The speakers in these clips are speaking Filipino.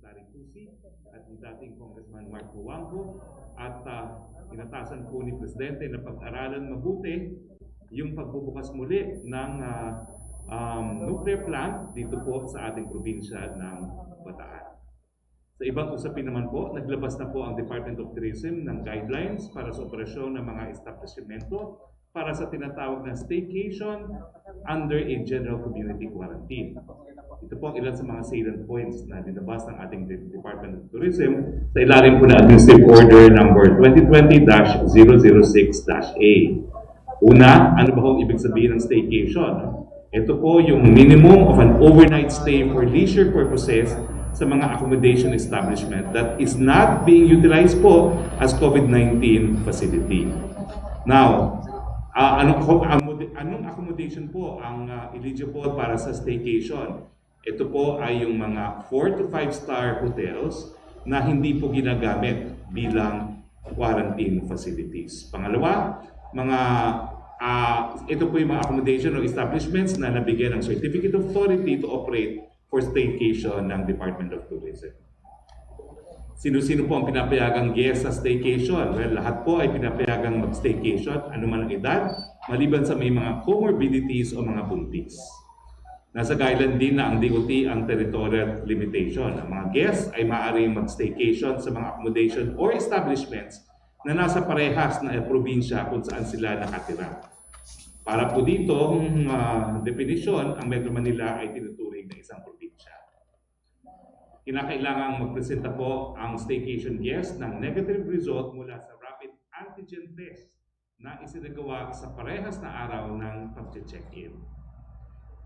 Secretary Tusi at ni dating Congressman Mark Ruangco at inatasan po ni Presidente na pag-aralan mabuti yung pagbubukas muli ng nuclear plant dito po sa ating probinsya ng Bataan. Sa ibang usapin naman po, naglabas na po ang Department of Tourism ng guidelines para sa operasyon ng mga establishmento para sa tinatawag na staycation under a general community quarantine. Ito po ang ilan sa mga salient points na dinabas ng ating Department of Tourism sa ilalim po na Administrative Order number 2020-006-A. Una, ano ba ang ibig sabihin ng staycation? Ito po yung minimum of an overnight stay for leisure purposes sa mga accommodation establishment that is not being utilized po as COVID-19 facility. Now, anong accommodation po ang eligible para sa staycation? Ito po ay yung mga 4 to 5 star hotels na hindi po ginagamit bilang quarantine facilities. Pangalawa, ito po yung mga accommodation o establishments na nabigyan ng Certificate of Authority to operate for staycation ng Department of Tourism. Sino-sino po ang pinapayagang guest sa staycation? Well, lahat po ay pinapayagang mag-staycation, anuman ang edad, maliban sa may mga comorbidities o mga buntis. Nasa guideline din na ang DOT ang territorial limitation. Ang mga guests ay maaaring mag-staycation sa mga accommodation or establishments na nasa parehas na probinsya kung saan sila nakatira. Para po dito, definisyon, ang Metro Manila ay tinuturing na isang probinsya. Kinakailangang magpresenta po ang staycation guest ng negative result mula sa rapid antigen test na isinagawa sa parehas na araw ng pag-check-in.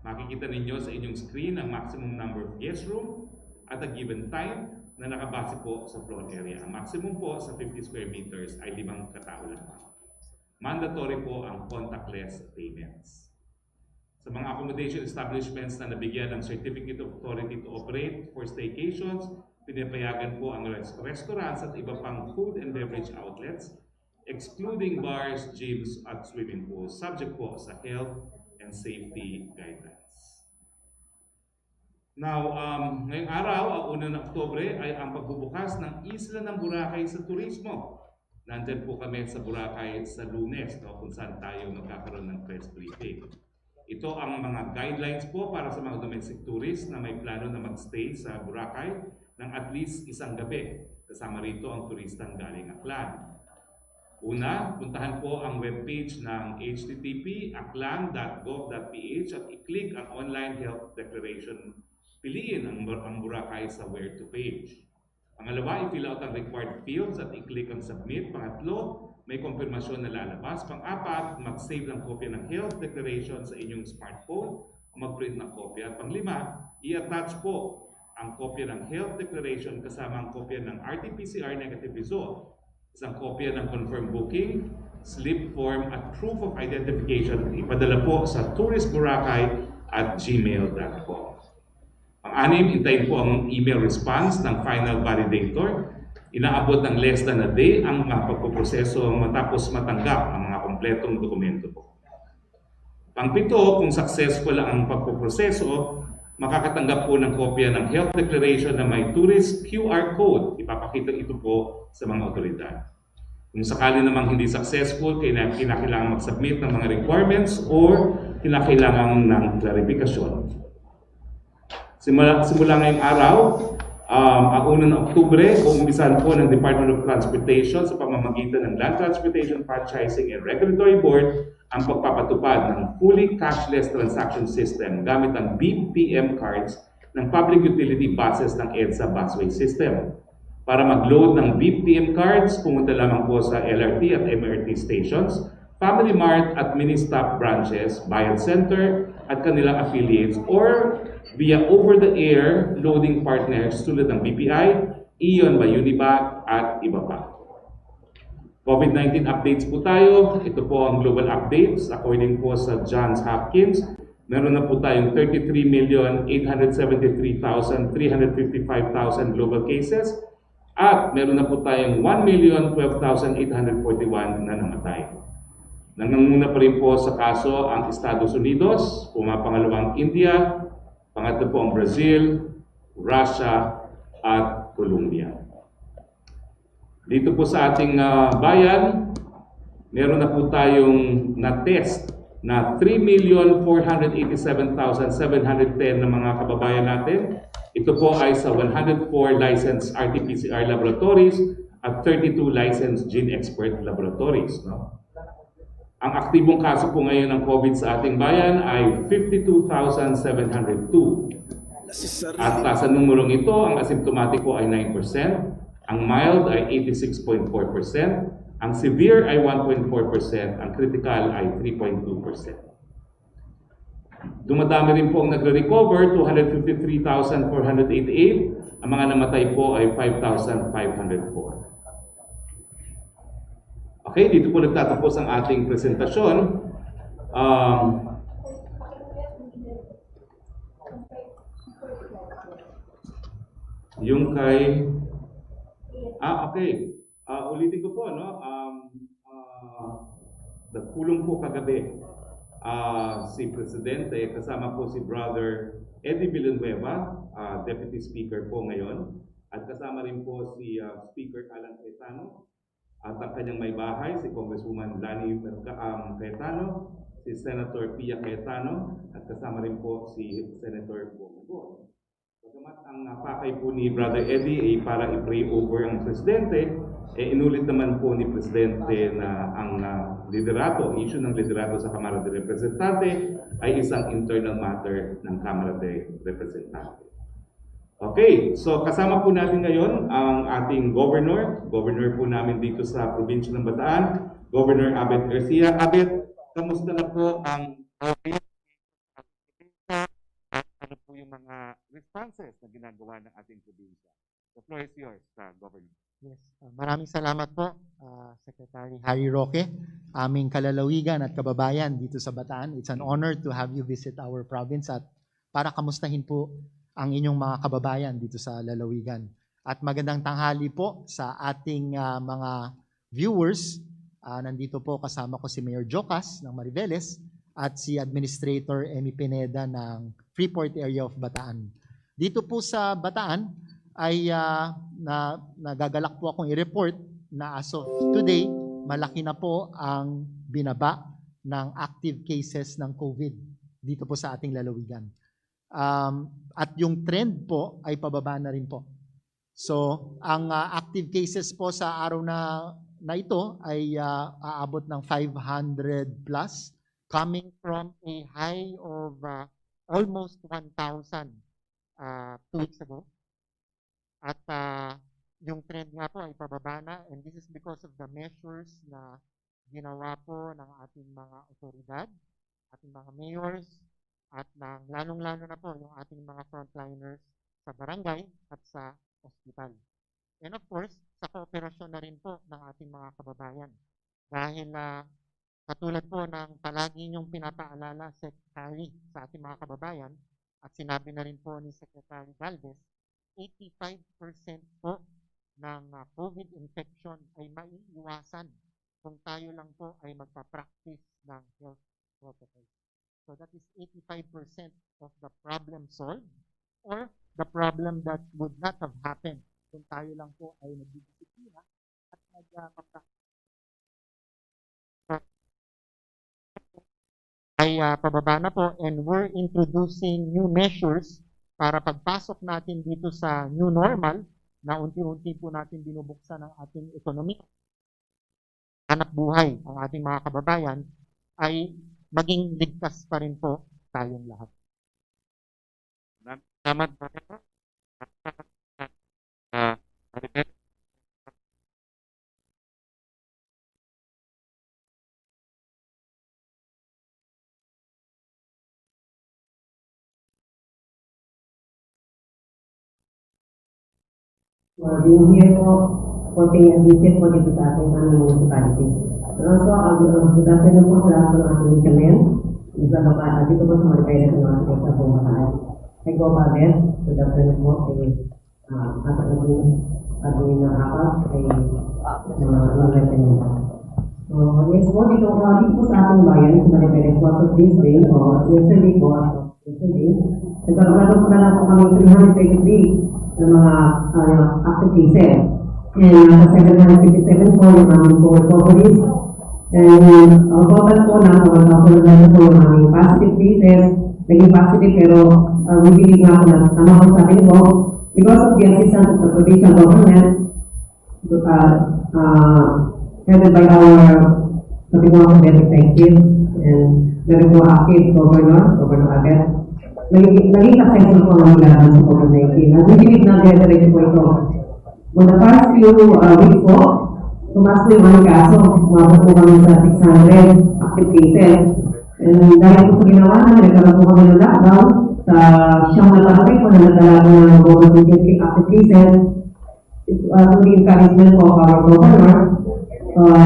Makikita ninyo sa inyong screen ang maximum number of guest room at a given time na nakabase po sa floor area. Ang maximum po sa 50 square meters ay 5 katao lamang. Mandatory po ang contactless payments. Sa mga accommodation establishments na nabigyan ng Certificate of Authority to Operate for staycations, pinapayagan po ang restaurants at iba pang food and beverage outlets, excluding bars, gyms at swimming pools, subject po sa health and safety guidelines. Now, ngayong araw, ang 1 ng Oktubre ay ang pagbubukas ng Isla ng Boracay sa turismo. Nandyan po kami sa Boracay sa Lunes, kung saan tayo magkakaroon ng press briefing. Ito ang mga guidelines po para sa mga domestic tourists na may plano na magstay sa Boracay ng at least isang gabi. Kasama rito ang turistang galing Aklan. Una, puntahan po ang webpage ng http://aklan.gov.ph at i-click ang online health declaration. Piliin ang Boracay sa where to page. Pangalawa, i-fill out ang required fields at i-click ang submit. Pangatlo, may kompirmasyon na lalabas. Pang-apat, mag-save ng kopya ng health declaration sa inyong smartphone o mag-print ng kopya. At pang-lima, i-attach po ang kopya ng health declaration kasama ang kopya ng RT-PCR negative result, isang kopya ng confirmed booking, slip form at proof of identification. Ipadala po sa touristboracay@gmail.com. Pang-anim, hintayin po ang email response ng final validator. Inaabot ng less than a day ang mga pagpoproseso matapos matanggap ang mga kompletong dokumento po. Pang-pito, kung successful ang pagpoproseso, makakatanggap po ng kopya ng health declaration na may tourist QR code. Ipapakita ito po sa mga otoridad. Kung sakali namang hindi successful, kinakailangan mag-submit ng mga requirements or kinakailangan ng klarifikasyon. Simula ngayong araw, ang 1 ng Oktubre, umpisahan po ng Department of Transportation sa pamamagitan ng Land Transportation Franchising and Regulatory Board ang pagpapatupad ng fully cashless transaction system gamit ang BPM cards ng public utility buses ng EDSA busway system. Para mag-load ng BPM cards, pumunta lamang po sa LRT at MRT stations, Family Mart at mini-stop branches, Bayad Center at kanilang affiliates, or via over-the-air loading partners tulad ng BPI, Ion by Unibac at iba pa. COVID-19 updates po tayo. Ito po ang global updates. According po sa Johns Hopkins, meron na po tayong 33,873,355,000 global cases at meron na po tayong 1,012,841 na namatay. Nangunguna pa rin po sa kaso ang Estados Unidos, pumapangalawang India, pangatlo po ang Brazil, Russia, at Columbia. Dito po sa ating bayan, meron na po tayong na-test na 3,487,710 na mga kababayan natin. Ito po ay sa 104 licensed RT-PCR laboratories at 32 licensed gene expert laboratories. No? Ang aktibong kaso po ngayon ng COVID sa ating bayan ay 52,702. At sa numurong ito, ang asymptomatic po ay 9%, ang mild ay 86.4%, ang severe ay 1.4%, ang critical ay 3.2%. Dumadami rin po ang nagre-recover, 253,488. Ang mga namatay po ay 5,504. Okay, dito po nagtatapos ang ating presentasyon. Yung kay... okay. Ulitin ko po, no? Nagpulong po kagabi si Presidente, kasama po si Brother Eddie Villanueva, Deputy Speaker po ngayon, at kasama rin po si Speaker Alan Cayetano, at ang kanyang may bahay, si Congresswoman Lani Cayetano, si Senator Pia Cayetano, at kasama rin po si Senator Bongo. Bagamat ang pakay po ni Brother Eddie ay para i-pray over ang Presidente, inulit naman po ni Presidente na ang liderato, issue ng liderato sa Kamara de Representante ay isang internal matter ng Kamara de Representante. Okay, so kasama po natin ngayon ang ating governor po namin dito sa probinsya ng Bataan, Governor Abet Garcia. Abet, kamusta na po ang COVID? Ano po yung mga responses na ginagawa ng ating probinsya? The floor is yours, Governor. Yes, maraming salamat po, Secretary Harry Roque, aming kalalawigan at kababayan dito sa Bataan. It's an honor to have you visit our province at para kamustahin po ang inyong mga kababayan dito sa lalawigan. At magandang tanghali po sa ating mga viewers. Nandito po kasama ko si Mayor Jocas ng Mariveles at si Administrator Emi Pineda ng Freeport area of Bataan. Dito po sa Bataan ay nagagalak po akong i-report na as of today, malaki na po ang binaba ng active cases ng COVID dito po sa ating lalawigan. At yung trend po ay pababa na rin po. So, ang active cases po sa araw na ito ay aabot ng 500 plus, coming from a high of almost 1,000 2 weeks ago. At yung trend nga po ay pababa na, and this is because of the measures na ginawa po ng ating mga otoridad, ating mga mayors, at lalong-lalo na po yung ating mga frontliners sa barangay at sa hospital. And of course, sa kooperasyon na rin po ng ating mga kababayan. Dahil katulad po ng palagi niyong pinapaalala, Secretary, sa ating mga kababayan, at sinabi na rin po ni Secretary Galvez, 85% po ng COVID infection ay maiiwasan kung tayo lang po ay magpa-practice ng health protocol. So that is 85% of the problem solved or the problem that would not have happened kung tayo lang po ay nagdidisiplina at nagpa-practice. Ay pababa na po, and we're introducing new measures para pagpasok natin dito sa new normal na unti-unti po natin binubuksan ang ating ekonomiya, hanap buhay ang ating mga kababayan, ay maging ligtas pa rin po tayong lahat. Salamat po. Being here for paying a visit po dito sa ating municipality. And also, good afternoon po sa lahat ng ating kamen. Dito po sa Mariveles ng ating sa Bataan. Kay Gobabet, good afternoon po kay ating ng AFAB, kay Mariveles. So, yes po, dito po sa ating bayan sa Mariveles, was of this day, o yesterday po, nagkaroon na po kami 323 ng mga active cases. And sa 757 po yung aming po recoveries. And ang total po nasa 1,000 po yung aming positive cases. Naging positive pero we believe nga po na tama po sa atin po because of the assistance of the provincial government headed by our Sabibuang Executive and very proactive Governor Abet. Naging successful po ang laban sa COVID-19. At we believe na dire-diretso po ito. For the past few weeks po, tumaas po yung mga kaso. Umabot po kami sa 600 active cases. And dahil po sa ginawa na, nagkaroon po kami ng lockdown sa siyang natatay po na nadala po ng government active cases. To the encouragement po of our governor,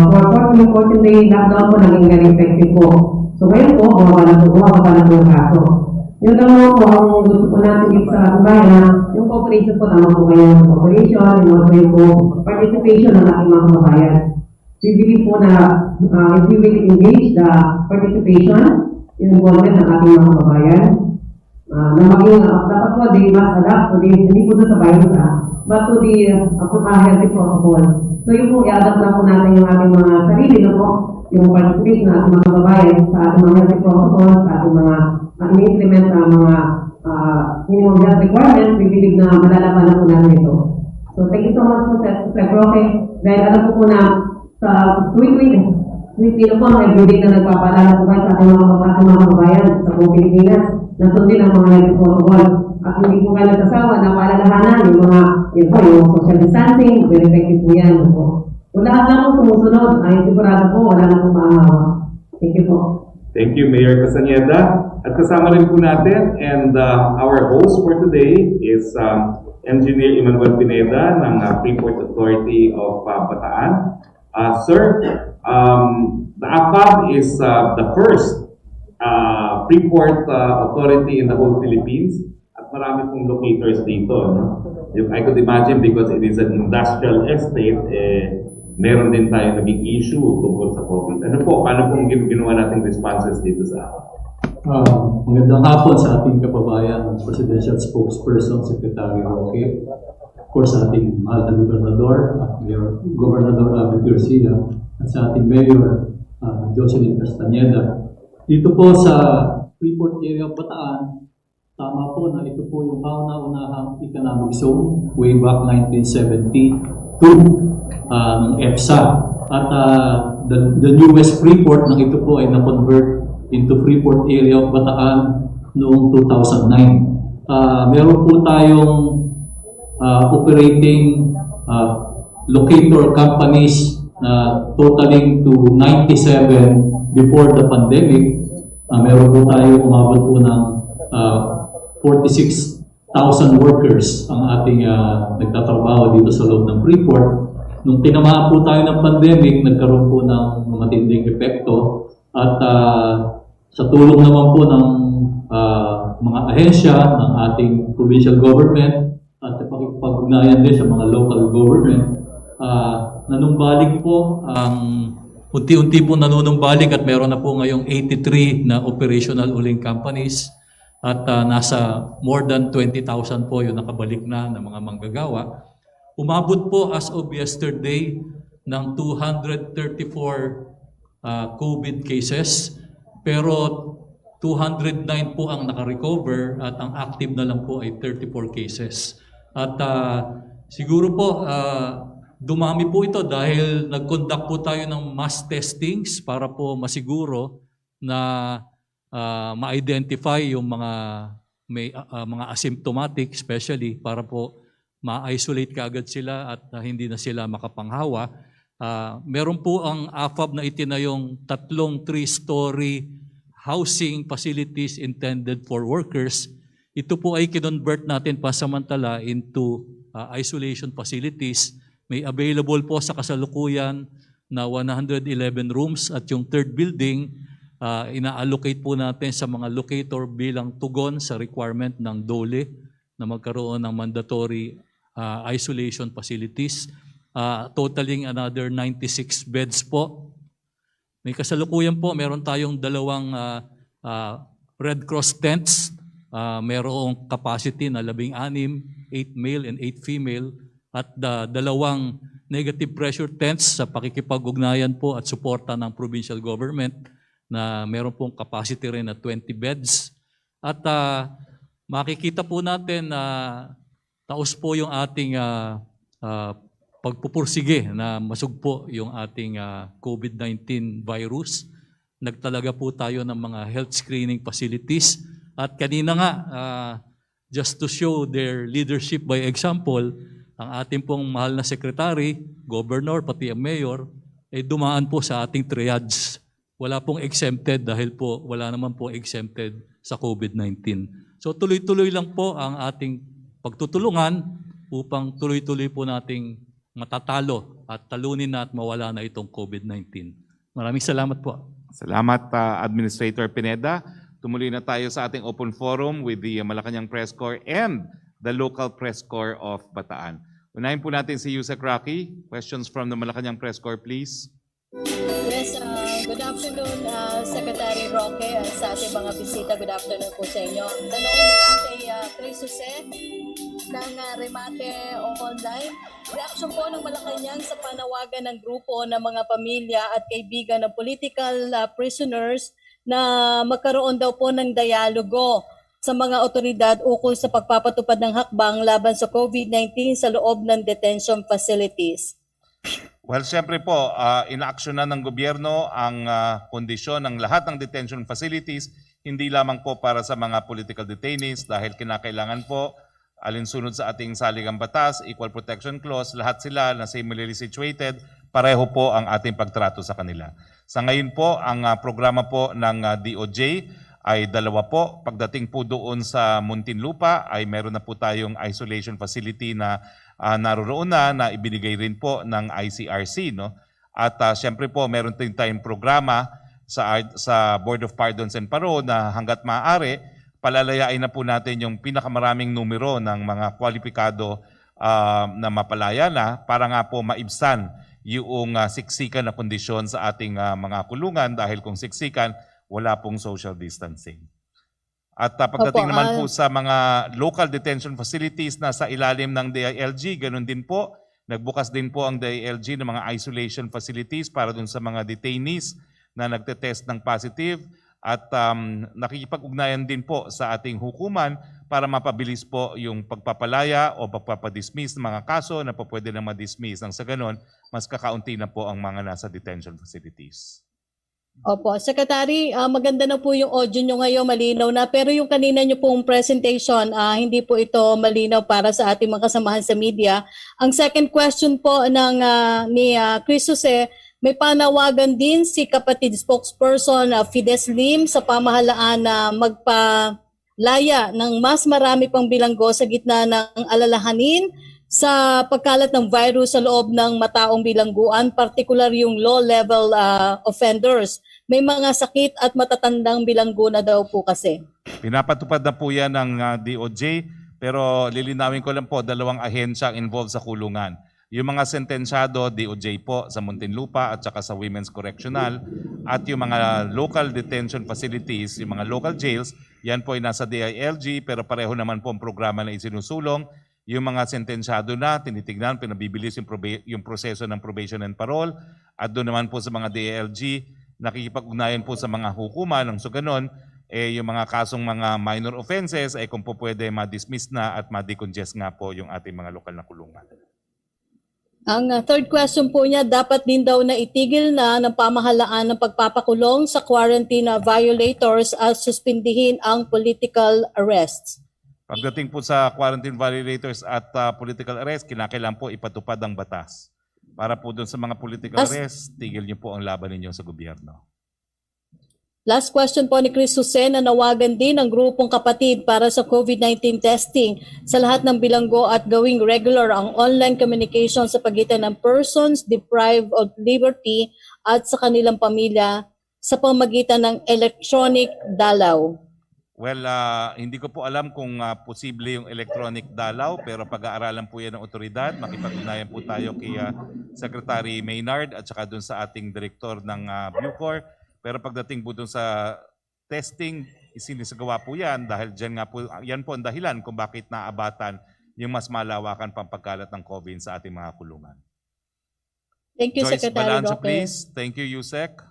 for 14-day lockdown po naging very effective po. So ngayon po, bumaba na po yung kaso. Yun lang po ang gusto po natin dito sa bayan na yung cooperation po, tama po kayo ng cooperation and also yung po participation ng ating mga kababayan. We believe po na if we will engage the participation, yung involvement ng ating mga kababayan, na maging dapat po they must adapt to this, hindi po doon sa virus but to the healthy protocol. So yung po i-adapt na po natin yung ating mga sarili na po, yung participation ng ating mga kababayan sa ating mga healthy protocol, sa ating mga implement ang mga minimum health requirements, we believe na malalaman na po natin ito. So thank you so much po Sir Roque. Dahil alam po na sa weekly na po ang everyday na nagpapaalala po kayo sa ating mga kababayan sa buong Pilipinas na sundin ang mga health protocol. At hindi po kayo nagsasawa na paalalahanan yung mga yung social distancing, very effective po yan po. Kung lahat lang po sumusunod, ay sigurado po wala na po maahawa. Thank you po. Thank you, Mayor Castañeda. At kasama rin po natin, and our host for today is Engineer Emmanuel Pineda ng Freeport Authority of Bataan. Sir, the AFAB is the first Freeport authority in the whole Philippines. At marami pong locators dito. No? I could imagine because it is an industrial estate, meron din tayo naging issue tungkol sa COVID. Ano po, paano pong ginawa nating responses dito sa AFAB? Magandang hapon sa ating kababayan, Presidential Spokesperson, Secretary Roque, of course sa ating mahal na Gobernador, Gobernador Abel Garcia, at sa ating Mayor, Jocelyn Castañeda. Dito po sa Freeport area of Bataan, tama po na ito po yung kauna-unahang economic zone way back 1972 ng EPSA. At the newest Freeport na ito po ay na-convert into Freeport area of Bataan noong 2009. Meron po tayong operating locator companies totaling to 97 before the pandemic. Meron po tayong umabot po ng 46,000 workers ang ating nagtatrabaho dito sa loob ng Freeport. Nung tinamaan po tayo ng pandemic, nagkaroon po ng matinding epekto at sa tulong naman po ng mga ahensya ng ating provincial government at pakikipag-ugnayan din sa mga local government, nanumbalik po ang unti-unti po nanunumbalik at meron na po ngayong 83 na operational uling companies at nasa more than 20,000 po yung nakabalik na ng mga manggagawa. Umabot po as of yesterday ng 234 COVID cases, pero 209 po ang naka-recover at ang active na lang po ay 34 cases. At siguro po dumami po ito dahil nag-conduct po tayo ng mass testings para po masiguro na ma-identify yung mga asymptomatic, especially para po ma-isolate kaagad sila at hindi na sila makapanghawa. Meron po ang AFAB na itinayong 3 3-story housing facilities intended for workers. Ito po ay kinonvert natin pasamantala into isolation facilities. May available po sa kasalukuyan na 111 rooms at yung third building, ina-allocate po natin sa mga locator bilang tugon sa requirement ng DOLE na magkaroon ng mandatory isolation facilities. Totaling another 96 beds po. May kasalukuyan po, meron tayong 2 Red Cross tents merong capacity na 16, 8 male and 8 female, at dalawang negative pressure tents sa pakikipag-ugnayan po at suporta ng provincial government na meron pong capacity rin na 20 beds. At makikita po natin na taos po yung ating pagpupursige na masugpo yung ating COVID-19 virus. Nagtalaga po tayo ng mga health screening facilities. At kanina nga, just to show their leadership by example, ang ating pong mahal na secretary, governor, pati ang mayor, ay dumaan po sa ating triage. Wala pong exempted dahil po wala naman po exempted sa COVID-19. So tuloy-tuloy lang po ang ating pagtutulungan upang tuloy-tuloy po nating matatalo at talunin na at mawala na itong COVID-19. Maraming salamat po. Salamat, Administrator Pineda. Tumuloy na tayo sa ating open forum with the Malacañang Press Corps and the local press corps of Bataan. Unahin po natin si Yusek Roque. Questions from the Malacañang Press Corps, please. Yes, good afternoon, Secretary Roque, at sa ating mga bisita. Good afternoon po sa inyo. Tanong mula kay Chris Jose ng Remate Online. Reaction po ng Malacañang sa panawagan ng grupo ng mga pamilya at kaibigan ng political prisoners na magkaroon daw po ng dialogo sa mga otoridad ukol sa pagpapatupad ng hakbang laban sa COVID-19 sa loob ng detention facilities. Well, siyempre po, inaaksyonan ng gobyerno ang kondisyon ng lahat ng detention facilities, hindi lamang po para sa mga political detainees dahil kinakailangan po alinsunod sa ating saligang batas, Equal Protection Clause, lahat sila na similarly situated, pareho po ang ating pagtrato sa kanila. Sa ngayon po, ang programa po ng DOJ ay dalawa po. Pagdating po doon sa Muntinlupa ay meron na po tayong isolation facility na naroon na ibinigay rin po ng ICRC. No? At siyempre po, meron din tayong programa sa Board of Pardons and Parole na hanggat maaari, palalayain na po natin yung pinakamaraming numero ng mga kwalipikado na mapalaya na para nga po maibsan yung siksikan na kondisyon sa ating mga kulungan dahil kung siksikan, wala pong social distancing. At pagdating naman po sa mga local detention facilities na sa ilalim ng DILG, ganun din po, nagbukas din po ang DILG ng mga isolation facilities para dun sa mga detainees na nagtetest ng positive at nakikipag-ugnayan din po sa ating hukuman para mapabilis po yung pagpapalaya o pagpapadismiss ng mga kaso na po pwede na madismiss. Nang sa ganon, mas kakaunti na po ang mga nasa detention facilities. Opo, Secretary, maganda na po yung audio nyo ngayon, malinaw na. Pero yung kanina nyo pong presentation, hindi po ito malinaw para sa ating mga kasamahan sa media. Ang second question po ni Chris Jose, may panawagan din si kapatid spokesperson Fides Lim sa pamahalaan na magpalaya ng mas marami pang bilanggo sa gitna ng alalahanin sa pagkalat ng virus sa loob ng mataong bilangguan, particular yung low-level offenders. May mga sakit at matatandang bilanggo na daw po kasi. Pinapatupad na po yan ng DOJ, pero lilinawin ko lang po, dalawang ahensya involved sa kulungan. Yung mga sentensyado, DOJ po sa Muntinlupa at saka sa Women's Correctional, at yung mga local detention facilities, yung mga local jails, yan po ay nasa DILG, pero pareho naman po ang programa na isinusulong. Yung mga sentensyado na, tinitignan, pinabibilis yung proseso ng probation and parole, at doon naman po sa mga DILG, nakikipag-ugnayan po sa mga hukuman, ng so ganon, yung mga kasong mga minor offenses ay kung po pwede ma-dismiss na at ma-decongest nga po yung ating mga lokal na kulungan. Ang third question po niya, dapat din daw na itigil na ng pamahalaan ng pagpapakulong sa quarantine violators at suspindihin ang political arrests. Pagdating po sa quarantine violators at political arrest, kinakailangan po ipatupad ang batas. Para po doon sa mga political arrest, tigil niyo po ang laban ninyo sa gobyerno. Last question po ni Chris Jose, na nawagan din ang grupong kapatid para sa COVID-19 testing sa lahat ng bilanggo at gawing regular ang online communication sa pagitan ng persons deprived of liberty at sa kanilang pamilya sa pamagitan ng electronic dalaw. Well, hindi ko po alam kung posible yung electronic dalaw, pero pag-aaralan po yan ng otoridad. Makipag-ugnayan po tayo kay Secretary Maynard at saka dun sa ating direktor ng Bucor. Pero pagdating po dun sa testing, isinisagawa po yan dahil yan po ang dahilan kung bakit naabatan yung mas malawakan pang pagkalat ng COVID sa ating mga kulungan. Thank you, Joyce Secretary Balancho, Roque. please. Thank you, Yusek.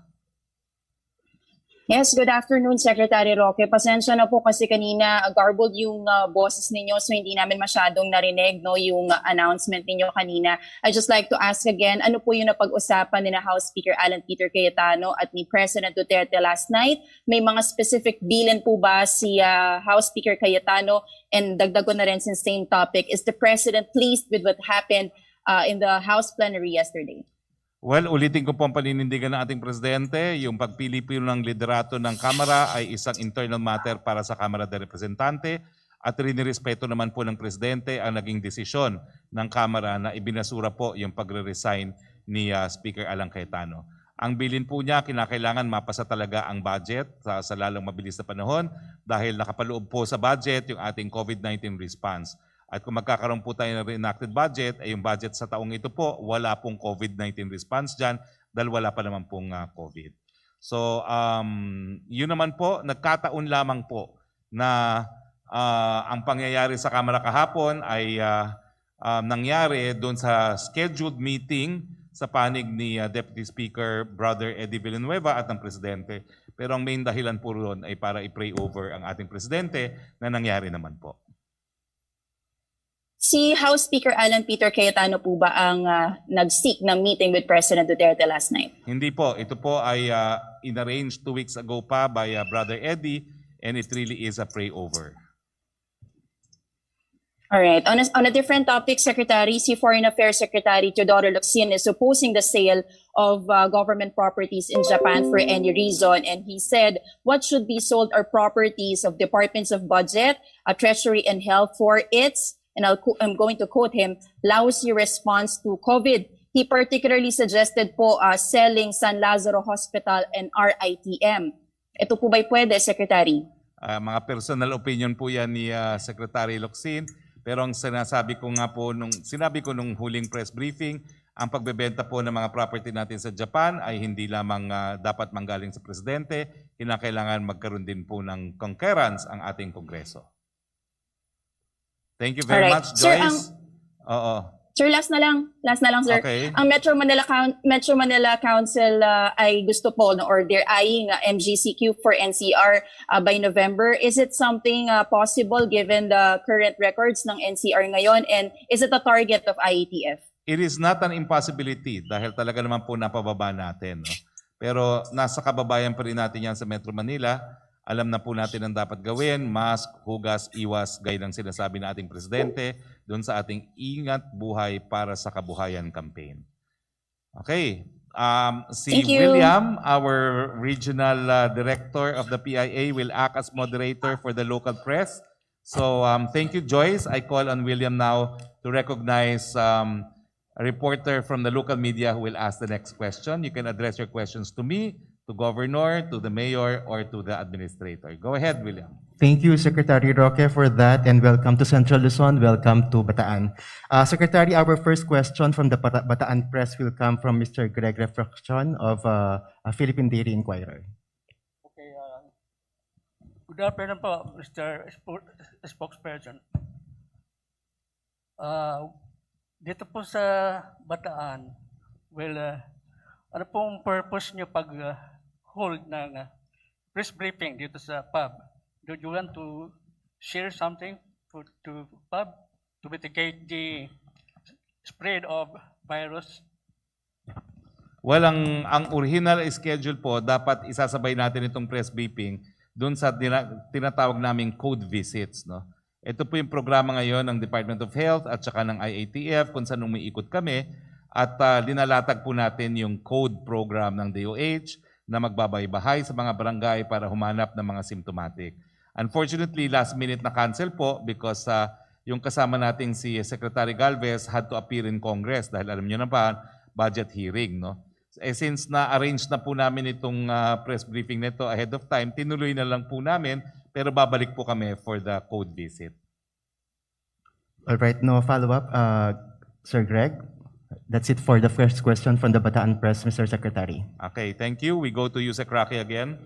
Yes, good afternoon, Secretary Roque. Pasensya na po kasi kanina garbled yung boses ninyo so hindi namin masyadong narinig yung announcement ninyo kanina. I'd just like to ask again, ano po yung napag-usapan ni House Speaker Alan Peter Cayetano at ni President Duterte last night? May mga specific bilin po ba si House Speaker Cayetano? And dagdag ko na rin since same topic, is the President pleased with what happened in the House plenary yesterday? Well, ulitin ko po ang paninindigan ng ating Presidente. Yung pagpili po ng liderato ng Kamara ay isang internal matter para sa Kamara de Representante at rinirespeto naman po ng Presidente ang naging desisyon ng Kamara na ibinasura po yung pagre-resign ni Speaker Alan Cayetano. Ang bilin po niya, kinakailangan mapasa talaga ang budget sa lalong mabilis na panahon dahil nakapaloob po sa budget yung ating COVID-19 response. At kung magkakaroon po tayo ng reenacted budget, ay yung budget sa taong ito po, wala pong COVID-19 response dyan dahil wala pa naman pong COVID. So, yun naman po, nagkataon lamang po na ang pangyayari sa Kamara kahapon ay nangyari doon sa scheduled meeting sa panig ni Deputy Speaker Brother Eddie Villanueva at ng Presidente. Pero ang main dahilan po roon ay para i-pray over ang ating Presidente na nangyari naman po. Si House Speaker Alan Peter Cayetano po ba ang nag-seek ng meeting with President Duterte last night? Hindi po. Ito po ay in-arrange 2 weeks ago pa by Brother Eddie and it really is a pray over. All right. On a different topic, Secretary, si Foreign Affairs Secretary Teodoro Locsin is opposing the sale of government properties in Japan for any reason. And he said what should be sold are properties of departments of budget, Treasury and Health for its, and I'm going to quote him, lousy response to COVID. He particularly suggested po selling San Lazaro Hospital and RITM. Ito po ba'y pwede, Secretary? Mga personal opinion po yan ni Secretary Locsin. Pero ang sinabi ko nga po, sinabi ko nung huling press briefing, ang pagbebenta po ng mga property natin sa Japan ay hindi lamang dapat manggaling sa Presidente, kinakailangan magkaroon din po ng concurrence ang ating Kongreso. Thank you very much, Joyce. Sir, last na lang, sir. Okay. Ang Metro Manila Council ay gusto po, or they're eyeing MGCQ for NCR by November. Is it something possible given the current records ng NCR ngayon? And is it a target of IETF? It is not an impossibility dahil talaga naman po napababa natin. No? Pero nasa kababayan pa rin natin yan sa Metro Manila. Alam na po natin ang dapat gawin, mask, hugas, iwas, gaya ng sinasabi ng ating Presidente doon sa ating Ingat Buhay para sa Kabuhayan campaign. Okay. Si William, our Regional Director of the PIA, will act as moderator for the local press. So thank you, Joyce. I call on William now to recognize a reporter from the local media who will ask the next question. You can address your questions to me, to Governor, to the Mayor, or to the Administrator. Go ahead, William. Thank you, Secretary Roque, for that, and welcome to Central Luzon. Welcome to Bataan. Secretary, our first question from the Bataan Press will come from Mr. Greg Refraction of Philippine Daily Inquirer. Okay, good afternoon po, Mr. Spokesperson. Dito po sa Bataan, well, ano pong purpose nyo pag hold ng press briefing dito sa pub? Do you want to share something to pub to mitigate the spread of virus? Well, ang original schedule po, dapat isasabay natin itong press briefing doon sa tinatawag naming code visits. No? Ito po yung programa ngayon ng Department of Health at saka ng IATF kung saan umiikot kami at linalatag po natin yung code program ng DOH na magbabay-bahay sa mga barangay para humanap ng mga symptomatic. Unfortunately, last minute na cancel po because yung kasama nating si Secretary Galvez had to appear in Congress dahil alam niyo na ba, budget hearing. No? Since na-arrange na po namin itong press briefing nito ahead of time, tinuloy na lang po namin pero babalik po kami for the code visit. All right, no follow-up, Sir Greg. That's it for the first question from the Bataan Press, Mr. Secretary. Okay, thank you. We go to Yusek Roque again.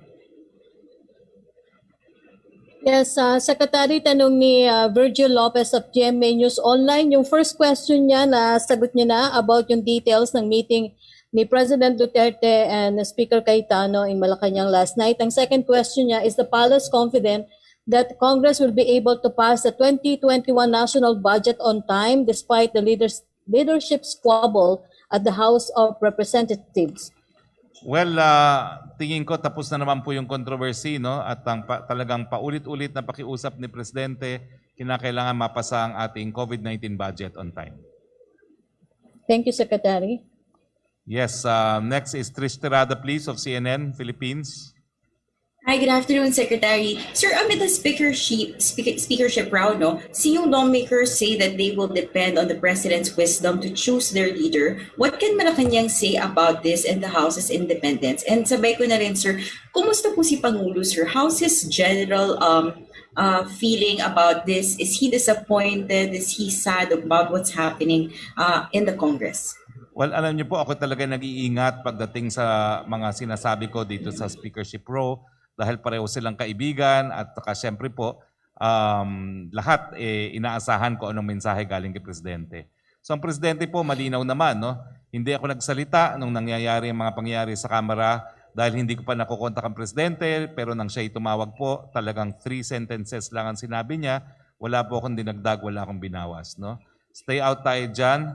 Yes, Secretary, tanong ni Virgil Lopez of GMA News Online. Yung first question niya, sagot niya na about yung details ng meeting ni President Duterte and Speaker Cayetano in Malacañang last night. Ang second question niya, is the palace confident that Congress will be able to pass the 2021 national budget on time despite the leadership squabble at the House of Representatives? Well, tingin ko tapos na naman po yung controversy, no? At talagang paulit-ulit na pakiusap ni Presidente, kinakailangan mapasa ang ating COVID-19 budget on time. Thank you, Secretary. Yes, next is Trish Tirada, please, of CNN Philippines. Hi, good afternoon, Secretary. Sir, amid the speakership round, seeing lawmakers say that they will depend on the President's wisdom to choose their leader, what can Malacañang say about this and the House's independence? And sabay ko na rin, sir, kumusta po si Pangulo, sir? How's his general feeling about this? Is he disappointed? Is he sad about what's happening in the Congress? Well, alam niyo po, ako talaga nag-iingat pagdating sa mga sinasabi ko dito sa speakership row dahil pareho silang kaibigan at siyempre po, lahat inaasahan ko anong mensahe galing kay Presidente. So ang Presidente po, malinaw naman, no? Hindi ako nagsalita nung nangyayari ang mga pangyayari sa Kamara dahil hindi ko pa nakukontak ang Presidente, pero nang siya'y tumawag po, talagang 3 sentences lang ang sinabi niya. Wala po akong dinagdag, wala akong binawas. No? Stay out tayo dyan.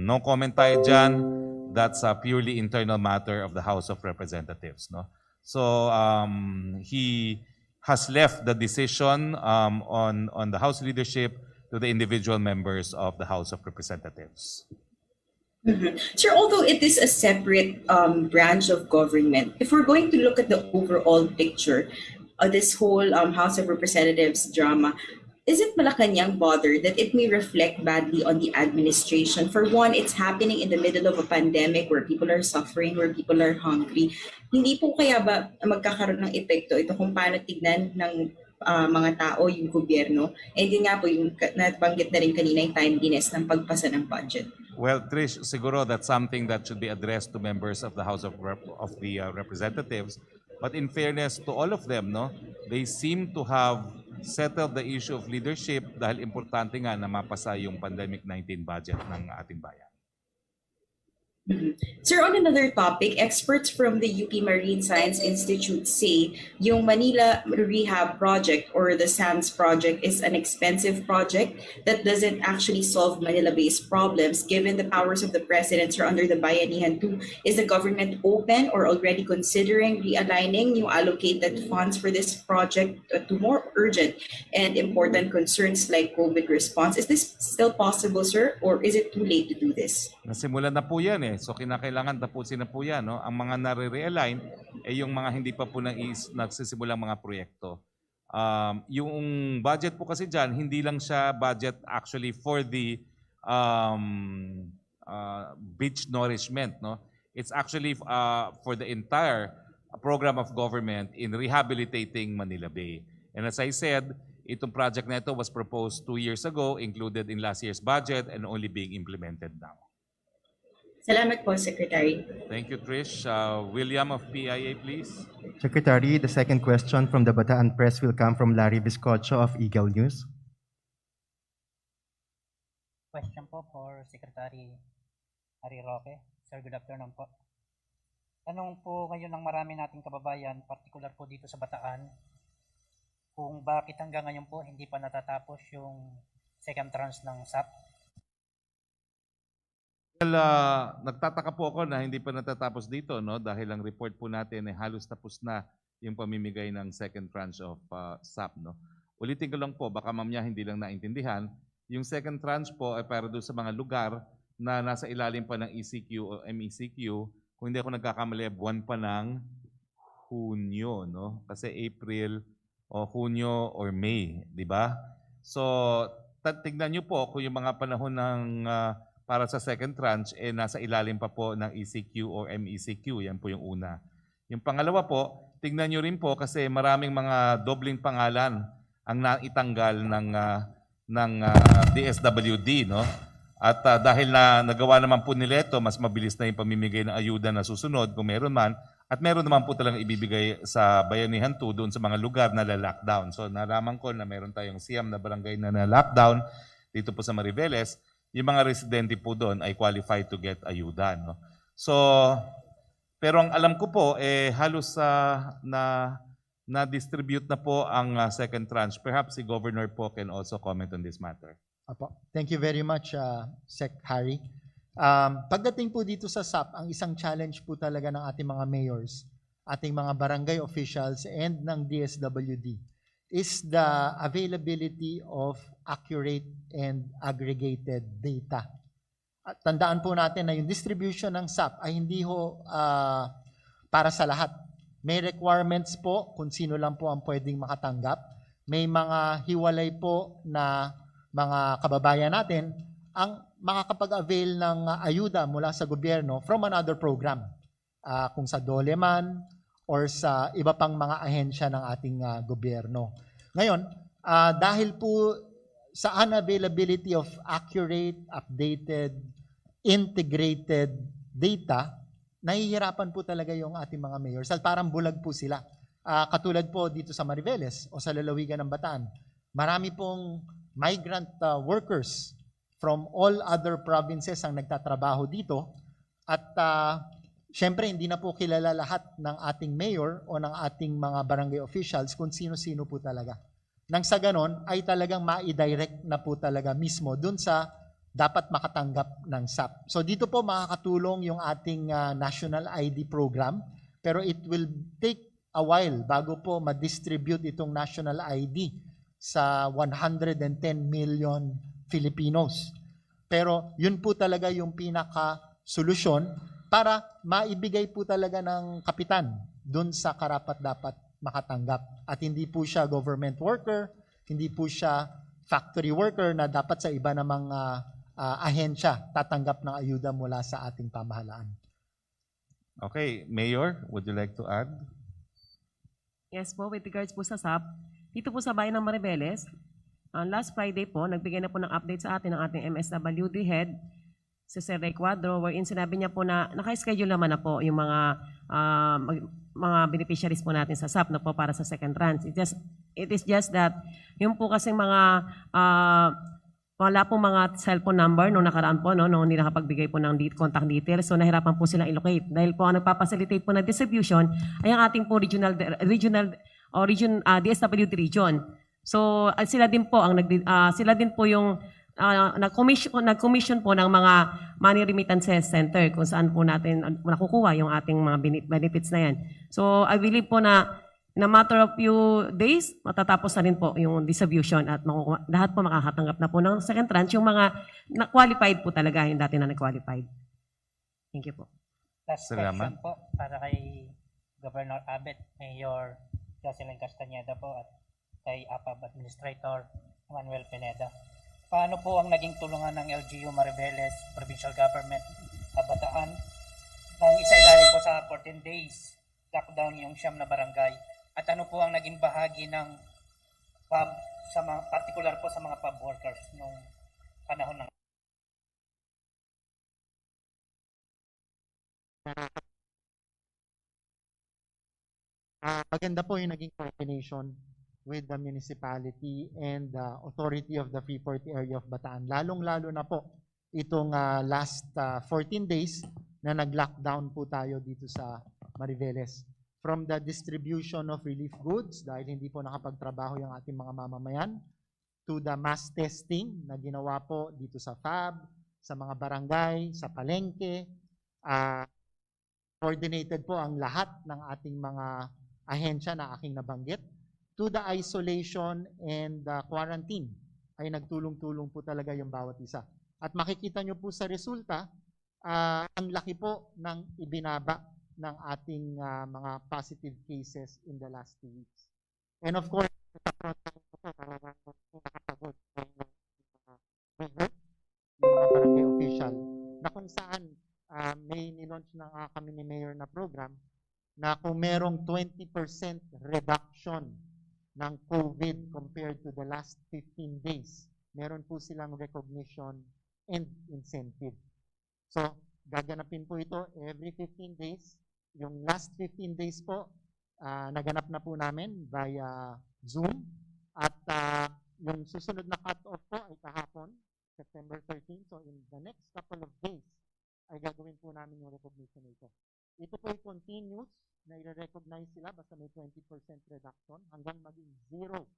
No comment tayo dyan. That's a purely internal matter of the House of Representatives. No? So he has left the decision on the House leadership to the individual members of the House of Representatives. Sir, although it is a separate branch of government, if we're going to look at the overall picture of this whole House of Representatives drama, isn't Malacañang bothered that it may reflect badly on the administration? For one, it's happening in the middle of a pandemic where people are suffering, where people are hungry. Hindi po kaya ba magkakaroon ng epekto ito kung paano tignan ng mga tao yung gobyerno? And yun nga po yung nabanggit na rin kanina yung timeliness ng pagpasa ng budget. Well, Trish, siguro that's something that should be addressed to members of the House of Representatives. But in fairness to all of them, no, they seem to have settled the issue of leadership dahil importante nga na mapasa yung pandemic-19 budget ng ating bayan. Sir, on another topic, experts from the UP Marine Science Institute say yung Manila Rehab Project or the SANS project is an expensive project that doesn't actually solve Manila-based problems. Given the powers of the President, sir, under the Bayanihan 2, is the government open or already considering realigning yung allocated funds for this project to more urgent and important concerns like COVID response? Is this still possible, sir, or is it too late to do this? Nasimulan na po yan So kinakailangan tapusin na po yan. No? Ang mga nare-realign ay yung mga hindi pa po nagsisimulang mga proyekto. Yung budget po kasi dyan, hindi lang siya budget actually for the beach nourishment. No? It's actually for the entire program of government in rehabilitating Manila Bay. And as I said, itong project na ito was proposed 2 years ago, included in last year's budget, and only being implemented now. Salamat po, Secretary. Thank you, Trish. William of PIA, please. Secretary, the second question from the Bataan Press will come from Larry Biscocho of Eagle News. Question po for Secretary Harry Roque. Sir, good afternoon po. Tanong po ngayon ng marami nating kababayan, particular po dito sa Bataan, kung bakit hanggang ngayon po hindi pa natatapos yung second tranche ng SAP. Well, nagtataka po ako na hindi pa natatapos dito, no? Dahil ang report po natin ay halos tapos na yung pamimigay ng second tranche of SAP. No? Ulitin ko lang po, baka mamaya hindi lang naintindihan, yung second tranche po ay para doon sa mga lugar na nasa ilalim pa ng ECQ o MECQ. Kung hindi ako nagkakamali, buwan pa ng Hunyo, no? Kasi April o Hunyo or May, di ba? So, tignan nyo po kung yung mga panahon ng para sa second tranche, nasa ilalim pa po ng ECQ or MECQ. Yan po yung una. Yung pangalawa po, tignan nyo rin po kasi maraming mga dobling pangalan ang naitanggal ng DSWD. No? At dahil na nagawa naman po nila ito, mas mabilis na yung pamimigay ng ayuda na susunod kung meron man, At meron naman po talagang ibibigay sa Bayanihan 2 doon sa mga lugar na lockdown. So nalaman ko na meron tayong siyam na barangay na lockdown dito po sa Mariveles. Yung mga residente po doon ay qualified to get ayuda. No? So, pero ang alam ko po, halos na-distribute na po ang second tranche. Perhaps si Governor po can also comment on this matter. Apo. Thank you very much, Sec. Harry. Pagdating po dito sa SAP, ang isang challenge po talaga ng ating mga mayors, ating mga barangay officials, and ng DSWD is the availability of accurate and aggregated data. At tandaan po natin na yung distribution ng SAP ay hindi ho para sa lahat. May requirements po kung sino lang po ang pwedeng makatanggap. May mga hiwalay po na mga kababayan natin ang makakapag-avail ng ayuda mula sa gobyerno from another program. Kung sa DOLE man or sa iba pang mga ahensya ng ating gobyerno. Ngayon, dahil po sa unavailability of accurate, updated, integrated data, nahihirapan po talaga yung ating mga mayors. Parang bulag po sila. Katulad po dito sa Mariveles o sa lalawigan ng Bataan, marami pong migrant workers from all other provinces ang nagtatrabaho dito at syempre hindi na po kilala lahat ng ating mayor o ng ating mga barangay officials kung sino-sino po talaga. Nang sa ganon ay talagang ma-direct na po talaga mismo dun sa dapat makatanggap ng SAP. So dito po makakatulong yung ating National ID program pero it will take a while bago po ma-distribute itong National ID sa 110 million Filipinos. Pero yun po talaga yung pinaka-solusyon para maibigay po talaga ng kapitan dun sa karapat-dapat makatanggap. At hindi po siya government worker, hindi po siya factory worker na dapat sa iba namang ahensya tatanggap ng ayuda mula sa ating pamahalaan. Okay, Mayor, would you like to add? Yes po, with regards po sa SAP, dito po sa bayan ng Mariveles, last Friday po, nagbigay na po ng update sa atin ng ating MSWD head, si Sir Ray Cuadro, wherein sinabi niya po na naka-schedule naman na po yung mga beneficiaries po natin sa SAP na po para sa second tranche. It is just that yung po kasing mga wala po mga cellphone number nung nakaraan po, nung hindi nakapagbigay po ng contact details, so nahirapan po silang i-locate. Dahil po ang nagpapacilitate po ng distribution ay ang ating po DSWD region. So sila din po yung nag-commission po ng mga money remittances center kung saan po natin nakukuha yung ating mga benefits na yan. So I believe po na in a matter of few days, matatapos na rin po yung distribution at lahat po makakatanggap na po ng second tranche yung mga na-qualified po talaga, yung dati na nag-qualified. Thank you po. Last Salamat. question po para kay Governor Abet, Mayor Jocelyn Castañeda po at kay AFAB Administrator Manuel Pineda. Paano po ang naging tulungan ng LGU Mariveles Provincial Government Bataan nang isa-ilalim po sa 14 days lockdown yung 9 na barangay? At ano po ang naging bahagi ng pub, sa mga, particular po sa mga pub workers nung panahon ng Maganda po yung naging coordination with the municipality and the authority of the Freeport area of Bataan. Lalong-lalo na po itong last 14 days na nag-lockdown po tayo dito sa Mariveles. From the distribution of relief goods, dahil hindi po nakapagtrabaho yung ating mga mamamayan, to the mass testing na ginawa po dito sa FAB, sa mga barangay, sa palengke. Coordinated po ang lahat ng ating mga ahensya na aking nabanggit. To the isolation and the quarantine, ay nagtulong-tulong po talaga yung bawat isa. At makikita nyo po sa resulta, ang laki po ng ibinaba ng ating mga positive cases in the last 2 weeks. And of course, yung mga barangay official na kung saan may nilaunch na kami ni Mayor na program na kung merong 20% reduction ng COVID compared to the last 15 days, meron po silang recognition and incentive. So, gaganapin po ito every 15 days Yung last 15 days po, naganap na po namin via Zoom. At yung susunod na cut-off po ay kahapon, September 13. So in the next couple of days, ay gagawin po namin yung recognition nito. Ito po ay continuous na i-recognize sila basta may 20% reduction hanggang maging zero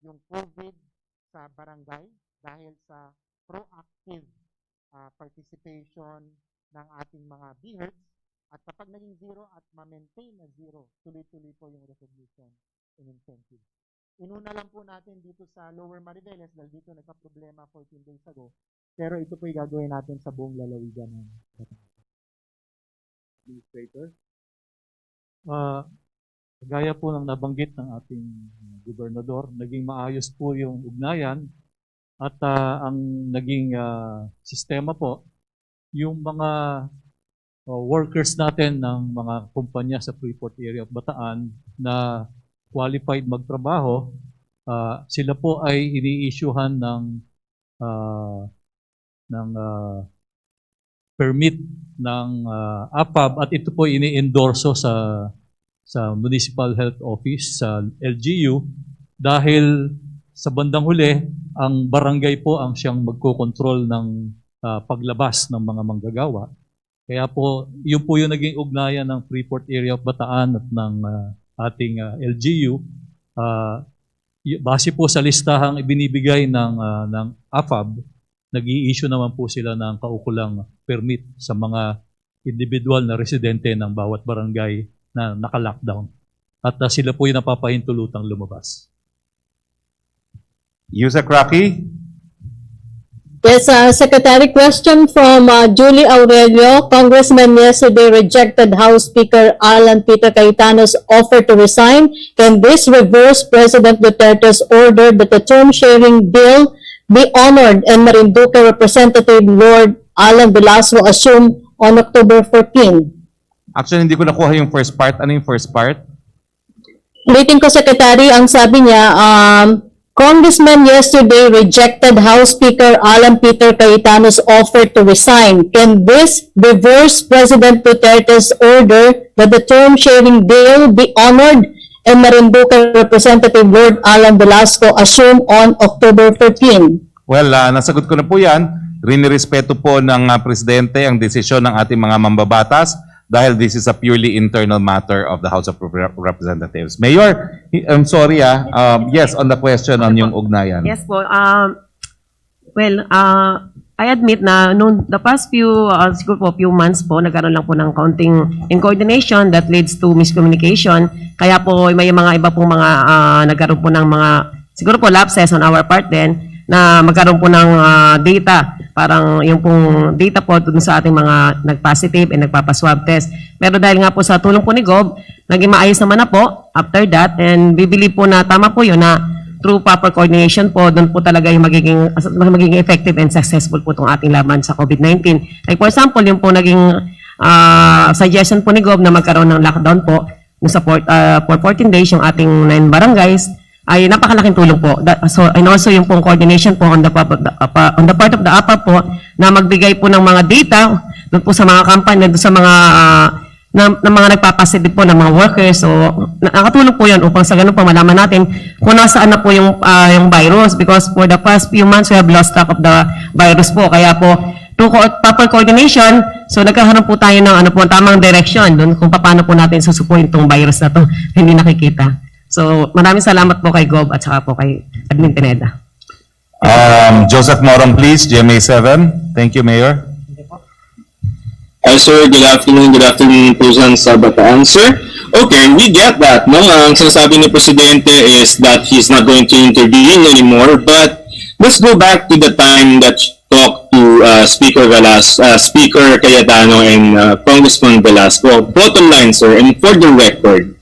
yung COVID sa barangay dahil sa proactive participation ng ating mga BHERTs. At kapag naging zero at ma-maintain na zero, tuloy-tuloy po yung recognition and incentive. Inuna lang po natin dito sa Lower Mariveles dahil dito nagka-problema 14 days ago. Pero ito po yung gagawin natin sa buong lalawigan ng Administrator. Gaya po ng nabanggit ng ating gobernador, naging maayos po yung ugnayan at ang naging sistema po, yung mga workers natin ng mga kumpanya sa Freeport area of Bataan na qualified magtrabaho, sila po ay ini-issuehan ng permit ng AFAB at ito po ini-endorso sa Municipal Health Office, sa LGU, dahil sa bandang huli, ang barangay po ang siyang magkokontrol ng paglabas ng mga manggagawa. Kaya po, yun po yung naging ugnayan ng Freeport area of Bataan at ng ating LGU. Base po sa listahang ibinibigay ng AFAB, nag-i-issue naman po sila ng kaukulang permit sa mga individual na residente ng bawat barangay na naka-lockdown. At sila po yung napapahintulutang lumabas. Yusek Roque? Yes, Secretary, question from Julie Aurelio. Congressman yesterday rejected House Speaker Alan Peter Cayetano's offer to resign. Can this reverse President Duterte's order that the term sharing bill be honored and Marinduque Representative Lord Alan Velasco assume on October 14? Actually, hindi ko nakuha yung first part. Ano yung first part? Ulitin ko, Secretary, ang sabi niya, Congressman yesterday rejected House Speaker Alan Peter Cayetano's offer to resign. Can this reverse President Duterte's order that the term sharing bill be honored and Marinduque Representative Lord Alan Velasco assume on October 14? Well, nasagot ko na po yan. Rinirespeto po ng Presidente ang desisyon ng ating mga mambabatas dahil this is a purely internal matter of the House of Representatives. Mayor, I'm sorry yes, on the question on yung ugnayan. Yes po. I admit na noong the past siguro po few months po, nagkaroon lang po ng counting incoordination that leads to miscommunication. Kaya po may mga iba pong mga nagkaroon po ng mga siguro po lapses on our part din na magkaroon po ng data. Parang yung pong data po dun sa ating mga nag-positive and nagpapaswab test. Pero dahil nga po sa tulong po ni Gob, naging maayos naman na po after that and we believe po na tama po yun na through proper coordination po, doon po talaga yung magiging effective and successful po itong ating laban sa COVID-19. Like for example, yung po naging suggestion po ni Gob na magkaroon ng lockdown po for 14 days yung ating 9 barangays, ay napakalaking tulong po. And also yung pong coordination po on the part of the AFAB po na magbigay po ng mga data doon po sa mga company, doon sa mga mga nagpapasidip po ng mga workers. So nakatulong po yan upang sa ganun po malaman natin kung nasaan na po yung virus because for the past few months we have lost track of the virus po. Kaya po through proper coordination, so nagkaroon po tayo ng tamang direction doon kung paano po natin susukuin itong virus na to hindi nakikita. So, maraming salamat po kay Gob at saka po kay Admin Pineda. Joseph Morong, please, GMA7. Thank you, Mayor. Hi, sir. Good afternoon. Good afternoon po sa Bataan, sir. Okay, we get that, no? Ang sinasabi ni Presidente is that he's not going to intervene anymore. But let's go back to the time that you talked to Speaker Cayetano and Congressman Velasco. Bottom line, sir, and for the record,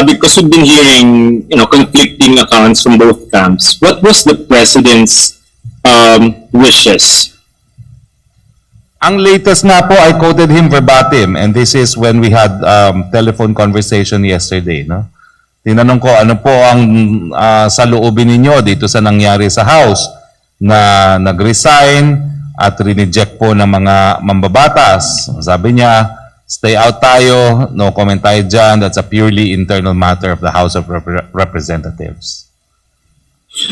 because we've been hearing, conflicting accounts from both camps. What was the president's wishes? Ang latest nga po, I quoted him verbatim, and this is when we had telephone conversation yesterday. No? Tinanong ko, ano po ang saloobin ninyo dito sa nangyari sa House na nag-resign at rineject po ng mga mambabatas. Sabi niya, Stay out tayo, no comment tayo dyan. That's a purely internal matter of the House of Representatives.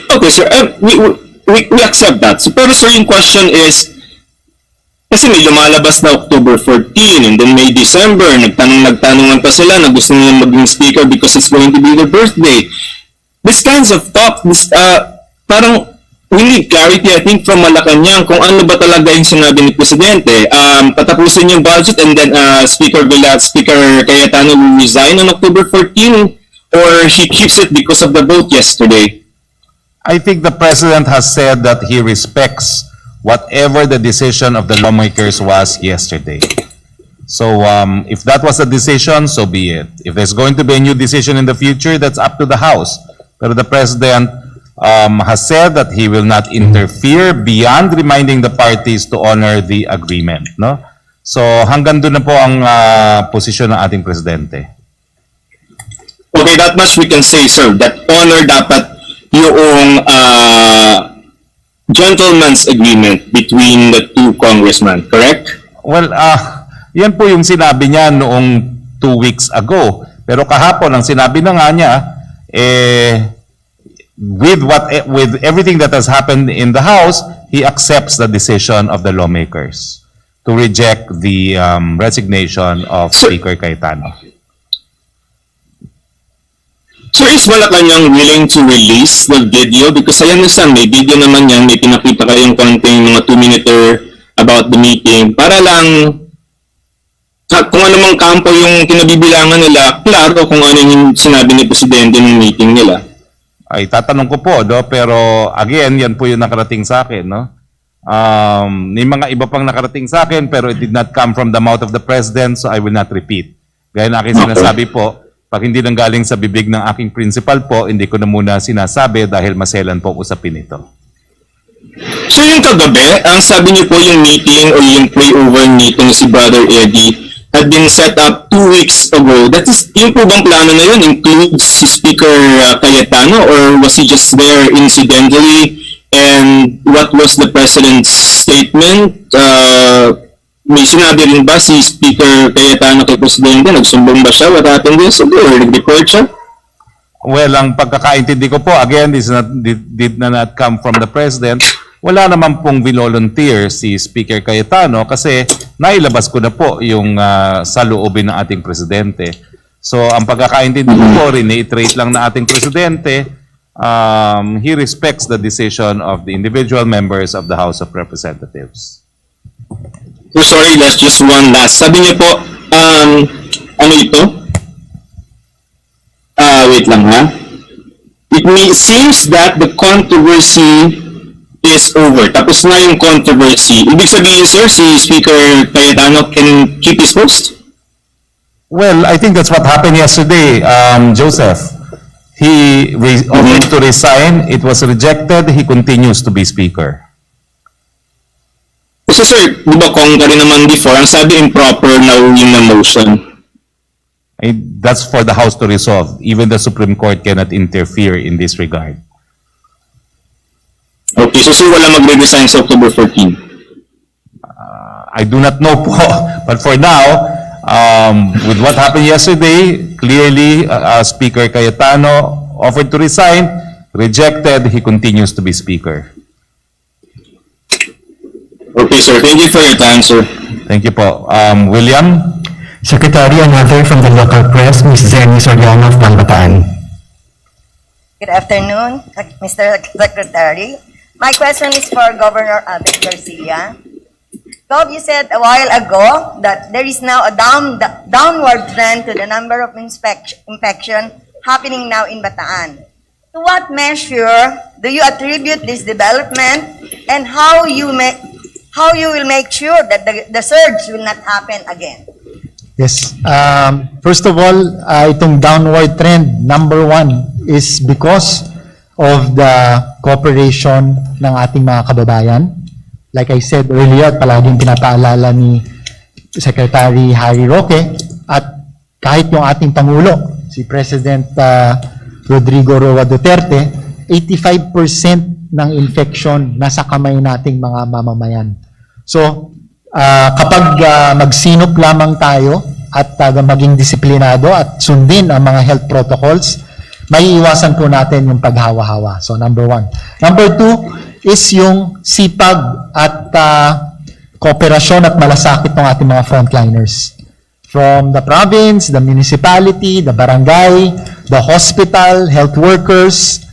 Okay, sir. We accept that. So, pero sir, yung question is, kasi may lumalabas na October 14 and then May December, nagtanungan pa sila na gusto nila maging speaker because it's going to be their birthday. These kinds of talk, parang we need clarity, I think, from Malacañang kung ano ba talaga yung sinabi ni Presidente. Patapusin yung budget and then Speaker Cayetano will resign on October 14 or he keeps it because of the vote yesterday. I think the President has said that he respects whatever the decision of the lawmakers was yesterday. So if that was the decision, so be it. If there's going to be a new decision in the future, that's up to the House. Pero the President has said that he will not interfere beyond reminding the parties to honor the agreement. No? So hanggang doon na po ang posisyon ng ating Presidente. Okay, that much we can say, sir, that honor dapat yung gentleman's agreement between the two congressmen, correct? Well, yan po yung sinabi niya noong 2 weeks ago. Pero kahapon, ang sinabi na nga niya, with everything that has happened in the House, he accepts the decision of the lawmakers to reject the resignation of Speaker Cayetano. So is Malacañang willing to release the video? Because I understand, may video naman yan, may pinakita kayong konting mga 2-minute about the meeting. Para lang, kung ano mang kampo yung kinabibilangan nila, klaro kung ano yung sinabi ni Presidente ng meeting nila. Ay, tatanong ko po, pero again, yan po yung nakarating sa akin, no? May mga iba pang nakarating sa akin, pero it did not come from the mouth of the President, so I will not repeat. Gaya na aking sinasabi po, pag hindi nang galing sa bibig ng aking principal po, hindi ko na muna sinasabi dahil maselan po usapin ito. So yung kagabi, ang sabi niyo po yung meeting o yung play-over meeting si Brother Eddie had been set up 2 weeks ago. That is, yung po bang plano na yun includes si Speaker Cayetano or was he just there incidentally? And what was the President's statement? May sinabi rin ba si Speaker Cayetano kay Presidente? Nagsumbong ba siya? What happened this? Or nag-report siya? Well, ang pagkakaintindi ko po, again, this did not come from the President. Wala naman pong volunteer si Speaker Cayetano kasi nailabas ko na po yung saloobin ng ating Presidente. So, ang pagkakaintindi ko po, reiterate lang na ating Presidente, he respects the decision of the individual members of the House of Representatives. So sorry, that's just one last. Sabi niyo po, ano ito? Wait lang ha. Seems that the controversy is over. Tapos na yung controversy. Ibig sabihin, sir, si Speaker Cayetano can keep his post? Well, I think that's what happened yesterday, Joseph. He offered to resign. It was rejected. He continues to be Speaker. Kasi sir, di ba kong rin naman before, ang sabi improper na yung na motion. That's for the House to resolve. Even the Supreme Court cannot interfere in this regard. Okay, so sir, wala magre-resign sa October 14? I do not know po. But for now, with what happened yesterday, clearly, Speaker Cayetano offered to resign, rejected, he continues to be Speaker. Okay, sir. Thank you for your time, sir. Thank you po. William? Secretary, another from the local press, Ms. Zenny Soriano from Bataan. Good afternoon, Mr. Secretary. My question is for Governor Albert Garcia. Gov, you said a while ago that there is now a downward trend to the number of infection happening now in Bataan. To what measure do you attribute this development and how you will make sure that the surge will not happen again? Yes. First of all, itong downward trend, number one, is because of the cooperation ng ating mga kababayan. Like I said earlier, palaging pinapaalala ni Secretary Harry Roque, at kahit yung ating Pangulo, si President Rodrigo Roa Duterte, 85% ng infection nasa kamay nating mga mamamayan. So, kapag magsinop lamang tayo at maging disiplinado at sundin ang mga health protocols, may iwasan po natin yung paghawa-hawa. So number 1. Number 2 is yung sipag at kooperasyon at malasakit ng ating mga frontliners. From the province, the municipality, the barangay, the hospital, health workers,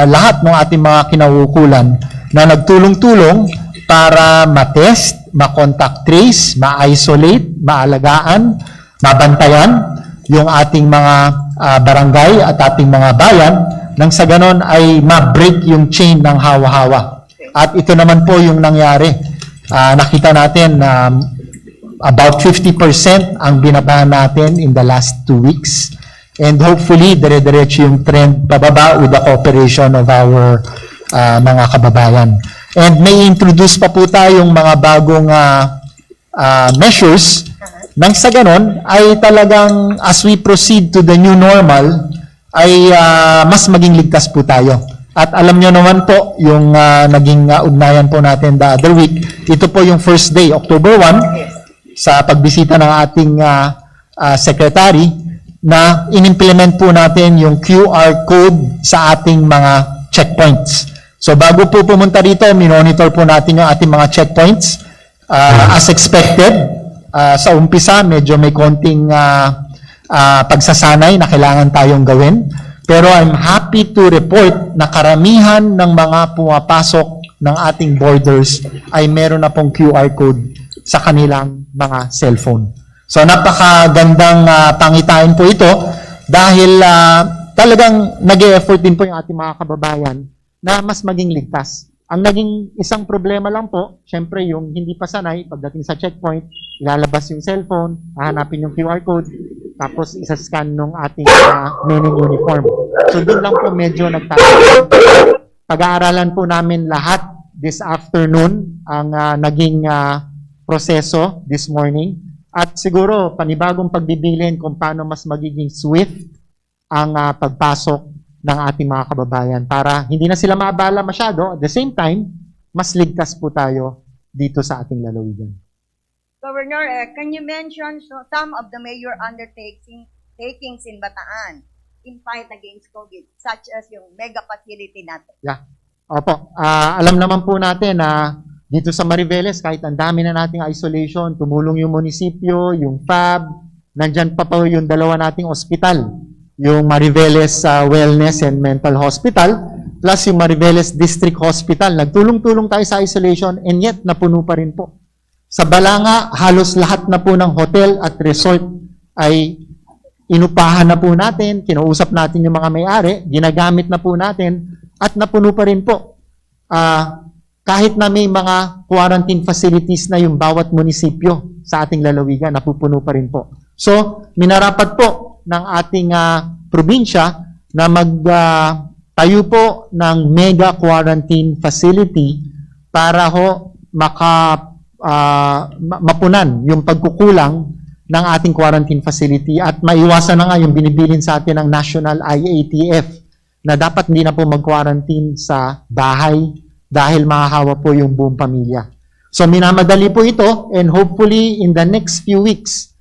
lahat ng ating mga kinauukulan na nagtulong-tulong para ma-test, ma-contact trace, ma-isolate, maalagaan, mabantayan yung ating mga barangay at ating mga bayan nang sa ganon ay ma-break yung chain ng hawa-hawa. At ito naman po yung nangyari. Nakita natin na about 50% ang binabahan natin in the last 2 weeks. And hopefully, dire-diretso yung trend pababa with the cooperation of our mga kababayan. And may introduce pa po tayong mga bagong measures nang sa ganon ay talagang as we proceed to the new normal ay mas maging ligtas po tayo. At alam nyo naman po yung naging ugnayan po natin the other week, ito po yung first day, October 1, sa pagbisita ng ating secretary na inimplement po natin yung QR code sa ating mga checkpoints. So bago po pumunta dito, minonitor po natin yung ating mga checkpoints. As expected, sa umpisa, medyo may konting pagsasanay na kailangan tayong gawin. Pero I'm happy to report na karamihan ng mga pumapasok ng ating borders ay meron na pong QR code sa kanilang mga cellphone. So napakagandang pangitain po ito dahil talagang nag-e-effort din po yung ating mga kababayan na mas maging ligtas. Ang naging isang problema lang po, syempre yung hindi pa sanay, pagdating sa checkpoint, ilalabas yung cellphone, hahanapin yung QR code, tapos isa-scan nung ating mening uniform. So doon lang po medyo nagtatapos. Pag-aaralan po namin lahat this afternoon ang naging proseso this morning. At siguro panibagong pagbibilin kung paano mas magiging swift ang pagpasok ng ating mga kababayan para hindi na sila maabala masyado. At the same time, mas ligtas po tayo dito sa ating lalawigan. Governor, can you mention some of the major undertakings in Bataan in fight against COVID, such as yung mega facility natin? Yeah. Opo. Alam naman po natin na dito sa Mariveles, kahit ang dami na nating isolation, tumulong yung munisipyo, yung FAB, nandyan pa po yung dalawa nating ospital, yung Mariveles Wellness and Mental Hospital, plus yung Mariveles District Hospital. Nagtulong-tulong tayo sa isolation and yet napuno pa rin po. Sa Balanga, halos lahat na po ng hotel at resort ay inupahan na po natin, kinausap natin yung mga may-ari, ginagamit na po natin, at napuno pa rin po. Kahit na may mga quarantine facilities na yung bawat munisipyo sa ating lalawigan, napupuno pa rin po. So, minarapat po ng ating probinsya na magtayo po ng mega quarantine facility para ho mapunan yung pagkukulang ng ating quarantine facility at maiwasan na nga yung binibilin sa atin ng National IATF na dapat hindi na po mag-quarantine sa bahay dahil mahahawa po yung buong pamilya. So minamadali po ito and hopefully in the next few weeks,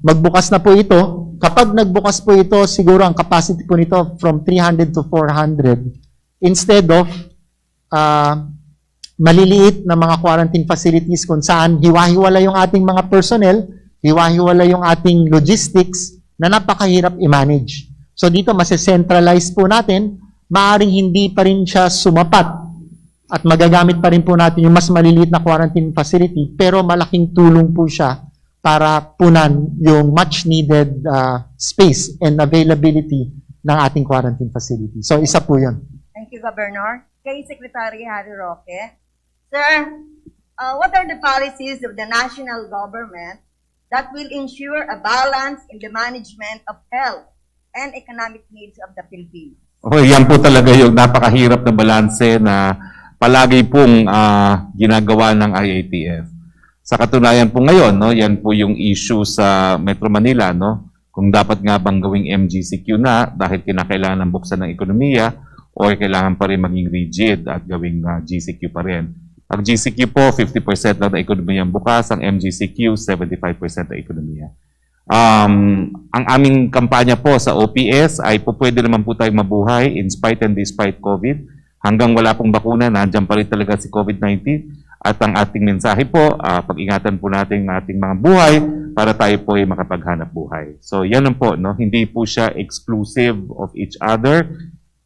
magbukas na po ito. Kapag nagbukas po ito, siguro ang capacity po nito from 300 to 400 instead of maliliit na mga quarantine facilities kung saan hiwa-hiwala yung ating mga personnel, hiwa-hiwala yung ating logistics na napakahirap i-manage. So dito masicentralize po natin, maaring hindi pa rin siya sumapat at magagamit pa rin po natin yung mas maliliit na quarantine facility pero malaking tulong po siya para punan yung much needed space and availability ng ating quarantine facility. So isa po yun. Thank you, Governor. Kay Secretary Harry Roque. Sir, what are the policies of the national government that will ensure a balance in the management of health and economic needs of the Philippines? Okay, yan po talaga yung napakahirap na balanse na palagi pong ginagawa ng IATF. Sa katunayan po ngayon, no, yan po yung issue sa Metro Manila, no, kung dapat nga bang gawing MGCQ na dahil kinakailangan ng buksan ng ekonomiya o kailangan pa rin maging rigid at gawing GCQ pa rin. Ang GCQ po, 50% lang na ekonomiya ang bukas. Ang MGCQ, 75% na ekonomiya. Ang aming kampanya po sa OPS ay po pwede naman po tayong mabuhay in spite and despite COVID. Hanggang wala pong bakuna, nandiyan pa rin talaga si COVID-19. At ang ating mensahe po, pag-ingatan po natin ang ating mga buhay para tayo po ay makapaghanap buhay. So yan lang po, no? Hindi po siya exclusive of each other.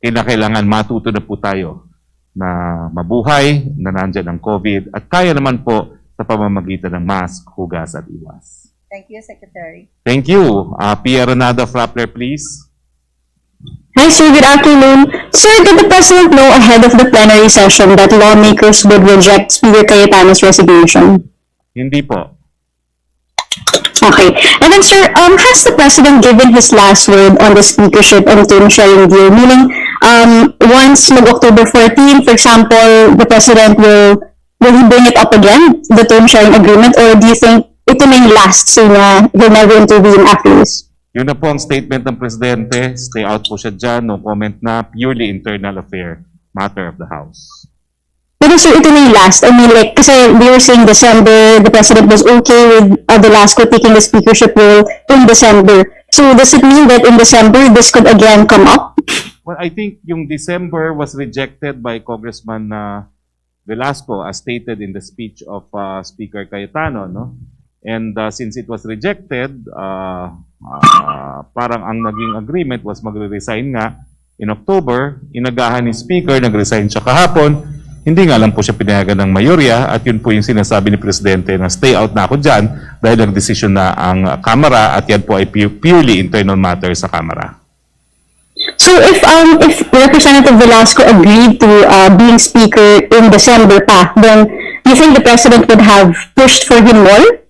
Kailangan matuto na po tayo na mabuhay, na nandyan ang COVID. At kaya naman po sa pamamagitan ng mask, hugas at iwas. Thank you, Secretary. Thank you. Pia Renado Frappler, please. Hi, sir. Good afternoon. Sir, did the President know ahead of the plenary session that lawmakers would reject Speaker Cayetano's resignation? Hindi po. Okay. And then, sir, has the President given his last word on the speakership and term sharing deal? Meaning, once mag-October 14, for example, the President will he bring it up again, the term sharing agreement, or do you think ito na yung last, so na he'll never intervene after this? Yun na po ang statement ng Presidente. Stay out po siya dyan. No comment na. Purely internal affair. Matter of the House. Pero sir, ito na yung last. I mean, like, kasi we were saying December, the President was okay with Velasco taking the speakership role in December. So does it mean that in December, this could again come up? Well, I think yung December was rejected by Congressman Velasco as stated in the speech of Speaker Cayetano, no? And since it was rejected, parang ang naging agreement was magre-resign nga in October. Inagahan ni Speaker, nag-resign siya kahapon. Hindi nga lang po siya pinayagan ng mayorya at yun po yung sinasabi ni Presidente na stay out na ako dyan dahil nag-desisyon na ang Kamara at yan po ay purely internal matter sa Kamara. So if Representative Velasco agreed to being Speaker in December pa, then you think the President would have pushed for him more?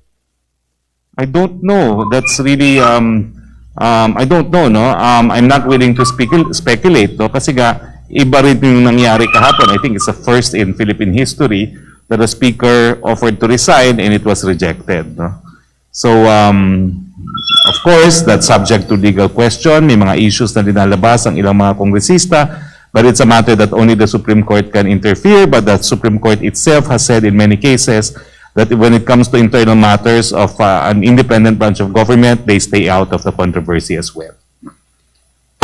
I don't know. That's really, I don't know, no? I'm not willing to speculate, no? Kasi nga, iba rin yung nangyari kahapon. I think it's the first in Philippine history that a speaker offered to resign and it was rejected, no? So, of course, that's subject to legal question. May mga issues na dinalabas ang ilang mga kongresista, but it's a matter that only the Supreme Court can interfere, but the Supreme Court itself has said in many cases that when it comes to internal matters of an independent branch of government, they stay out of the controversy as well.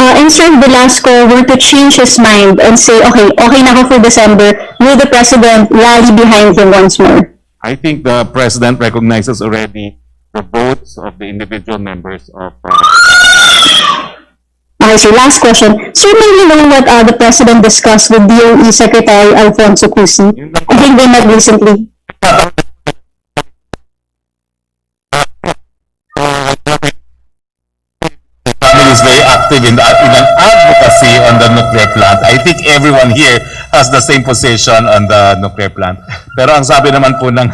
And Sir Velasco were to change his mind and say, okay na ako for December, will the President rally behind him once more? I think the President recognizes already the votes of the individual members of... Okay, sir, last question. Sir, may you know what the President discussed with DOE Secretary Alfonso Cusi? I think they met recently. Is very active in an advocacy on the nuclear plant. I think everyone here has the same position on the nuclear plant. Pero ang sabi naman po ng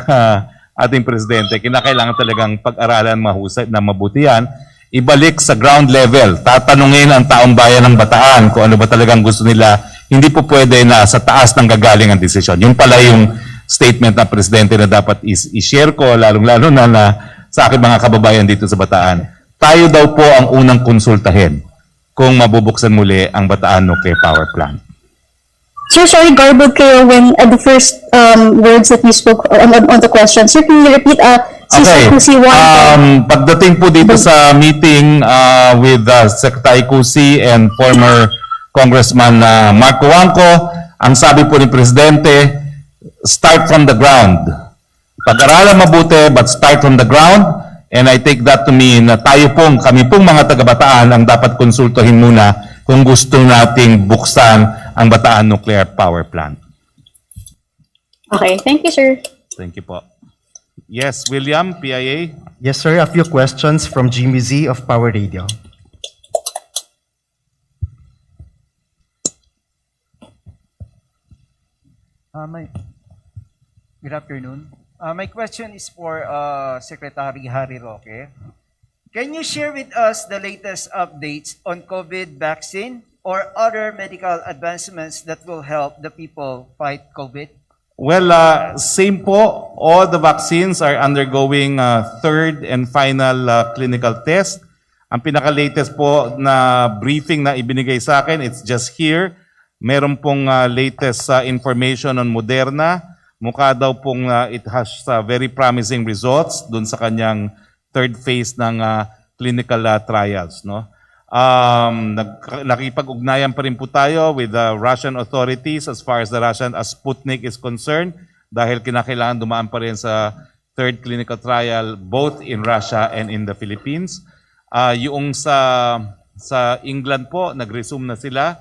ating presidente, kinakailangan talagang pag-aralan mahusay na mabuti yan, ibalik sa ground level. Tatanungin ang taong bayan ng Bataan kung ano ba talagang gusto nila. Hindi po pwede na sa taas ng gagaling ang desisyon. Yun pala yung statement ng presidente na dapat i-share ko, lalong-lalo na sa aking mga kababayan dito sa Bataan. Tayo daw po ang unang konsultahin kung mabubuksan muli ang Bataan Nuclear Power Plant. Sir, sorry, garbled kayo when the first words that you spoke on the question. Sir, can you repeat? Okay. Pagdating po dito sa meeting with Secretary Cusi and former Congressman Marco Wangco, ang sabi po ni Presidente, start from the ground. Pag-aralan mabuti, but start from the ground. And I take that to mean na kami pong mga taga-Bataan ang dapat konsultuhin muna kung gusto nating buksan ang Bataan Nuclear Power Plant. Okay, thank you, sir. Thank you po. Yes, William, PIA. Yes, sir. A few questions from Jimmy Z of Power Radio. Good afternoon. My question is for Secretary Harry Roque. Can you share with us the latest updates on COVID vaccine or other medical advancements that will help the people fight COVID? Well, same po. All the vaccines are undergoing third and final clinical test. Ang pinaka-latest po na briefing na ibinigay sa akin, it's just here. Meron pong latest information on Moderna. mukha daw pong it has very promising results dun sa kanyang third phase ng clinical trials. No? Nakipag-ugnayan pa rin po tayo with the Russian authorities as far as the Russian Sputnik is concerned dahil kinakailangan dumaan pa rin sa third clinical trial both in Russia and in the Philippines. Yung sa England po, nag-resume na sila,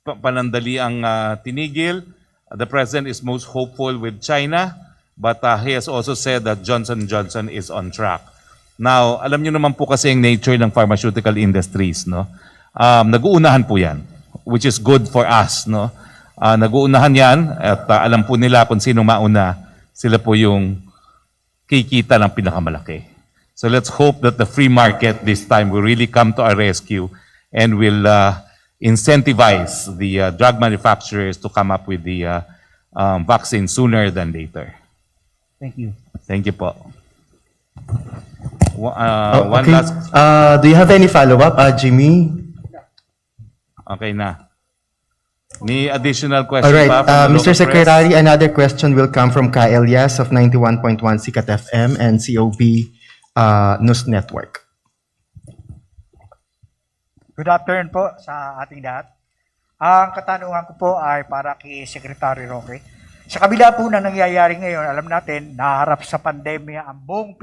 panandali ang tinigil. The President is most hopeful with China, but he has also said that Johnson & Johnson is on track. Now, alam niyo naman po kasi ang nature ng pharmaceutical industries, no? Nag-uunahan po yan, which is good for us, no? Nag-uunahan yan at alam po nila kung sino mauna, sila po yung kikita ng pinakamalaki. So let's hope that the free market this time will really come to our rescue and will incentivize the drug manufacturers to come up with the vaccine sooner than later. Thank you. Thank you po. One Okay. last. Do you have any follow-up, Jimmy? Okay na. Ni additional question All right, pa from the Mr. local Secretary, another question will come from Kyle Yas of 91.1 Sikat FM and COB News Network. Good afternoon po sa ating lahat. Ang katanungan ko po ay para kay Secretary Roque. Sa kabila po na nangyayari ngayon, alam natin, naharap sa pandemya ang buong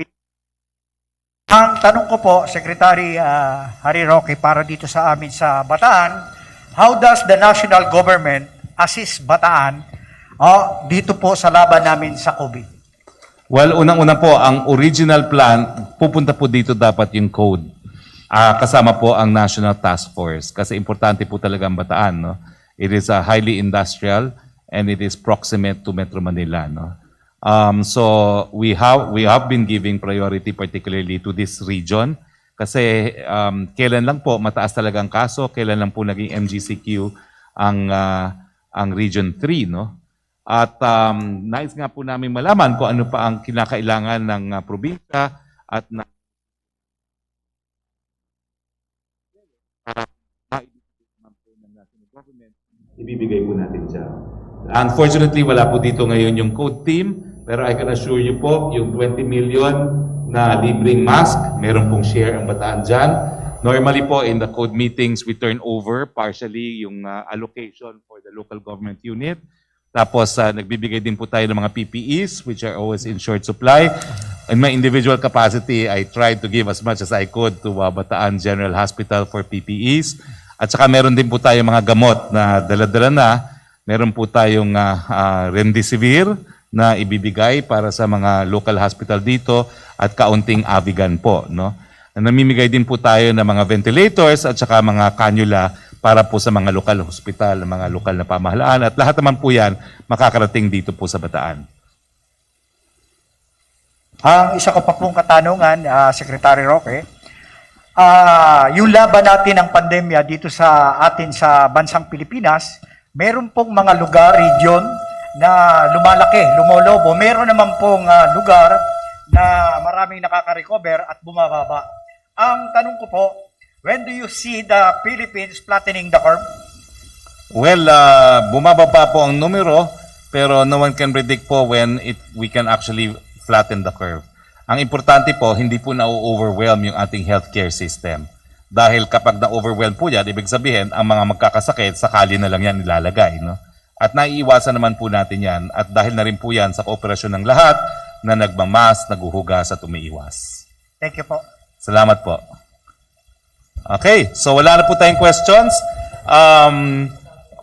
Ang tanong ko po, Secretary Harry Roque, para dito sa amin sa Bataan, how does the national government assist Bataan dito po sa laban namin sa COVID? Well, unang-una po, ang original plan, pupunta po dito dapat yung code. Kasama po ang National Task Force kasi importante po talaga ang Bataan. No? It is highly industrial and it is proximate to Metro Manila. No? So we have been giving priority particularly to this region kasi kailan lang po mataas talaga ang kaso, kailan lang po naging MGCQ ang Region 3. No? At nais nga po namin malaman kung ano pa ang kinakailangan ng probinsya at ibibigay po natin siya. Unfortunately, wala po dito ngayon yung code team, pero I can assure you po, yung 20 million na libreng mask, meron pong share ang Bataan dyan. Normally po, in the code meetings, we turn over partially yung allocation for the local government unit. Tapos, nagbibigay din po tayo ng mga PPEs, which are always in short supply. In my individual capacity, I tried to give as much as I could to Bataan General Hospital for PPEs. At saka meron din po tayo mga gamot na dala-dala na. Meron po tayong remdesivir na ibibigay para sa mga local hospital dito at kaunting Avigan po. No? Namimigay din po tayo ng mga ventilators at saka mga cannula para po sa mga local hospital, mga lokal na pamahalaan. At lahat naman po yan makakarating dito po sa Bataan. Ang isa ko pa pong katanungan, Secretary Roque, yung laban natin ng pandemya dito sa atin sa bansang Pilipinas, meron pong mga lugar, region, na lumalaki, lumolobo. Meron naman pong lugar na maraming nakaka-recover at bumababa. Ang tanong ko po, when do you see the Philippines flattening the curve? Well, bumababa po ang numero, pero no one can predict po when we can actually flatten the curve. Ang importante po, hindi po na-overwhelm yung ating healthcare system. Dahil kapag na-overwhelm po yan, ibig sabihin, ang mga magkakasakit, sakali na lang yan nilalagay. No? At naiiwasan naman po natin yan. At dahil na rin po yan sa kooperasyon ng lahat na nagmamas, naguhugas at umiiwas. Thank you po. Salamat po. Okay, so wala na po tayong questions.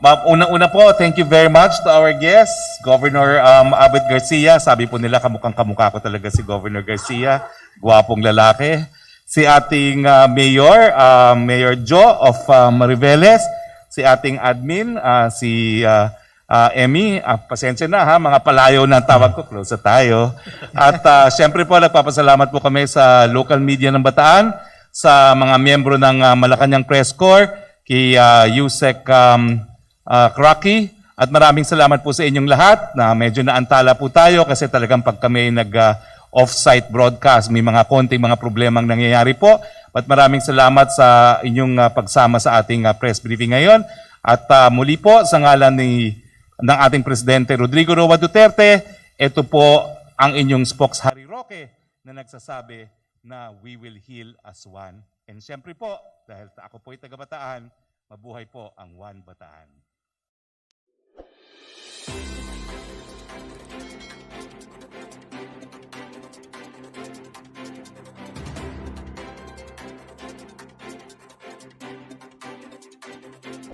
Unang-una po, thank you very much to our guest, Governor Abet Garcia. Sabi po nila, kamukhang-kamukha ko talaga si Governor Garcia. Gwapong lalaki. Si ating Mayor, Mayor Joe of Mariveles. Si ating admin, si Emmy. Pasensya na ha, mga palayo na tawag ko. Close na tayo. At syempre po, nagpapasalamat po kami sa local media ng Bataan, sa mga miyembro ng Malacañang Press Corps, kay Yusek Roque, at maraming salamat po sa inyong lahat na medyo naantala po tayo kasi talagang pag kami nag-off-site broadcast, may mga konting mga problemang nangyayari po. At maraming salamat sa inyong pagsama sa ating press briefing ngayon. At muli po sa ngalan ng ating Presidente Rodrigo Roa Duterte ito po ang inyong Spox Harry Roque na nagsasabi na we will heal as one. And siyempre po, dahil ako po ay taga Bataan, mabuhay po ang One Bataan.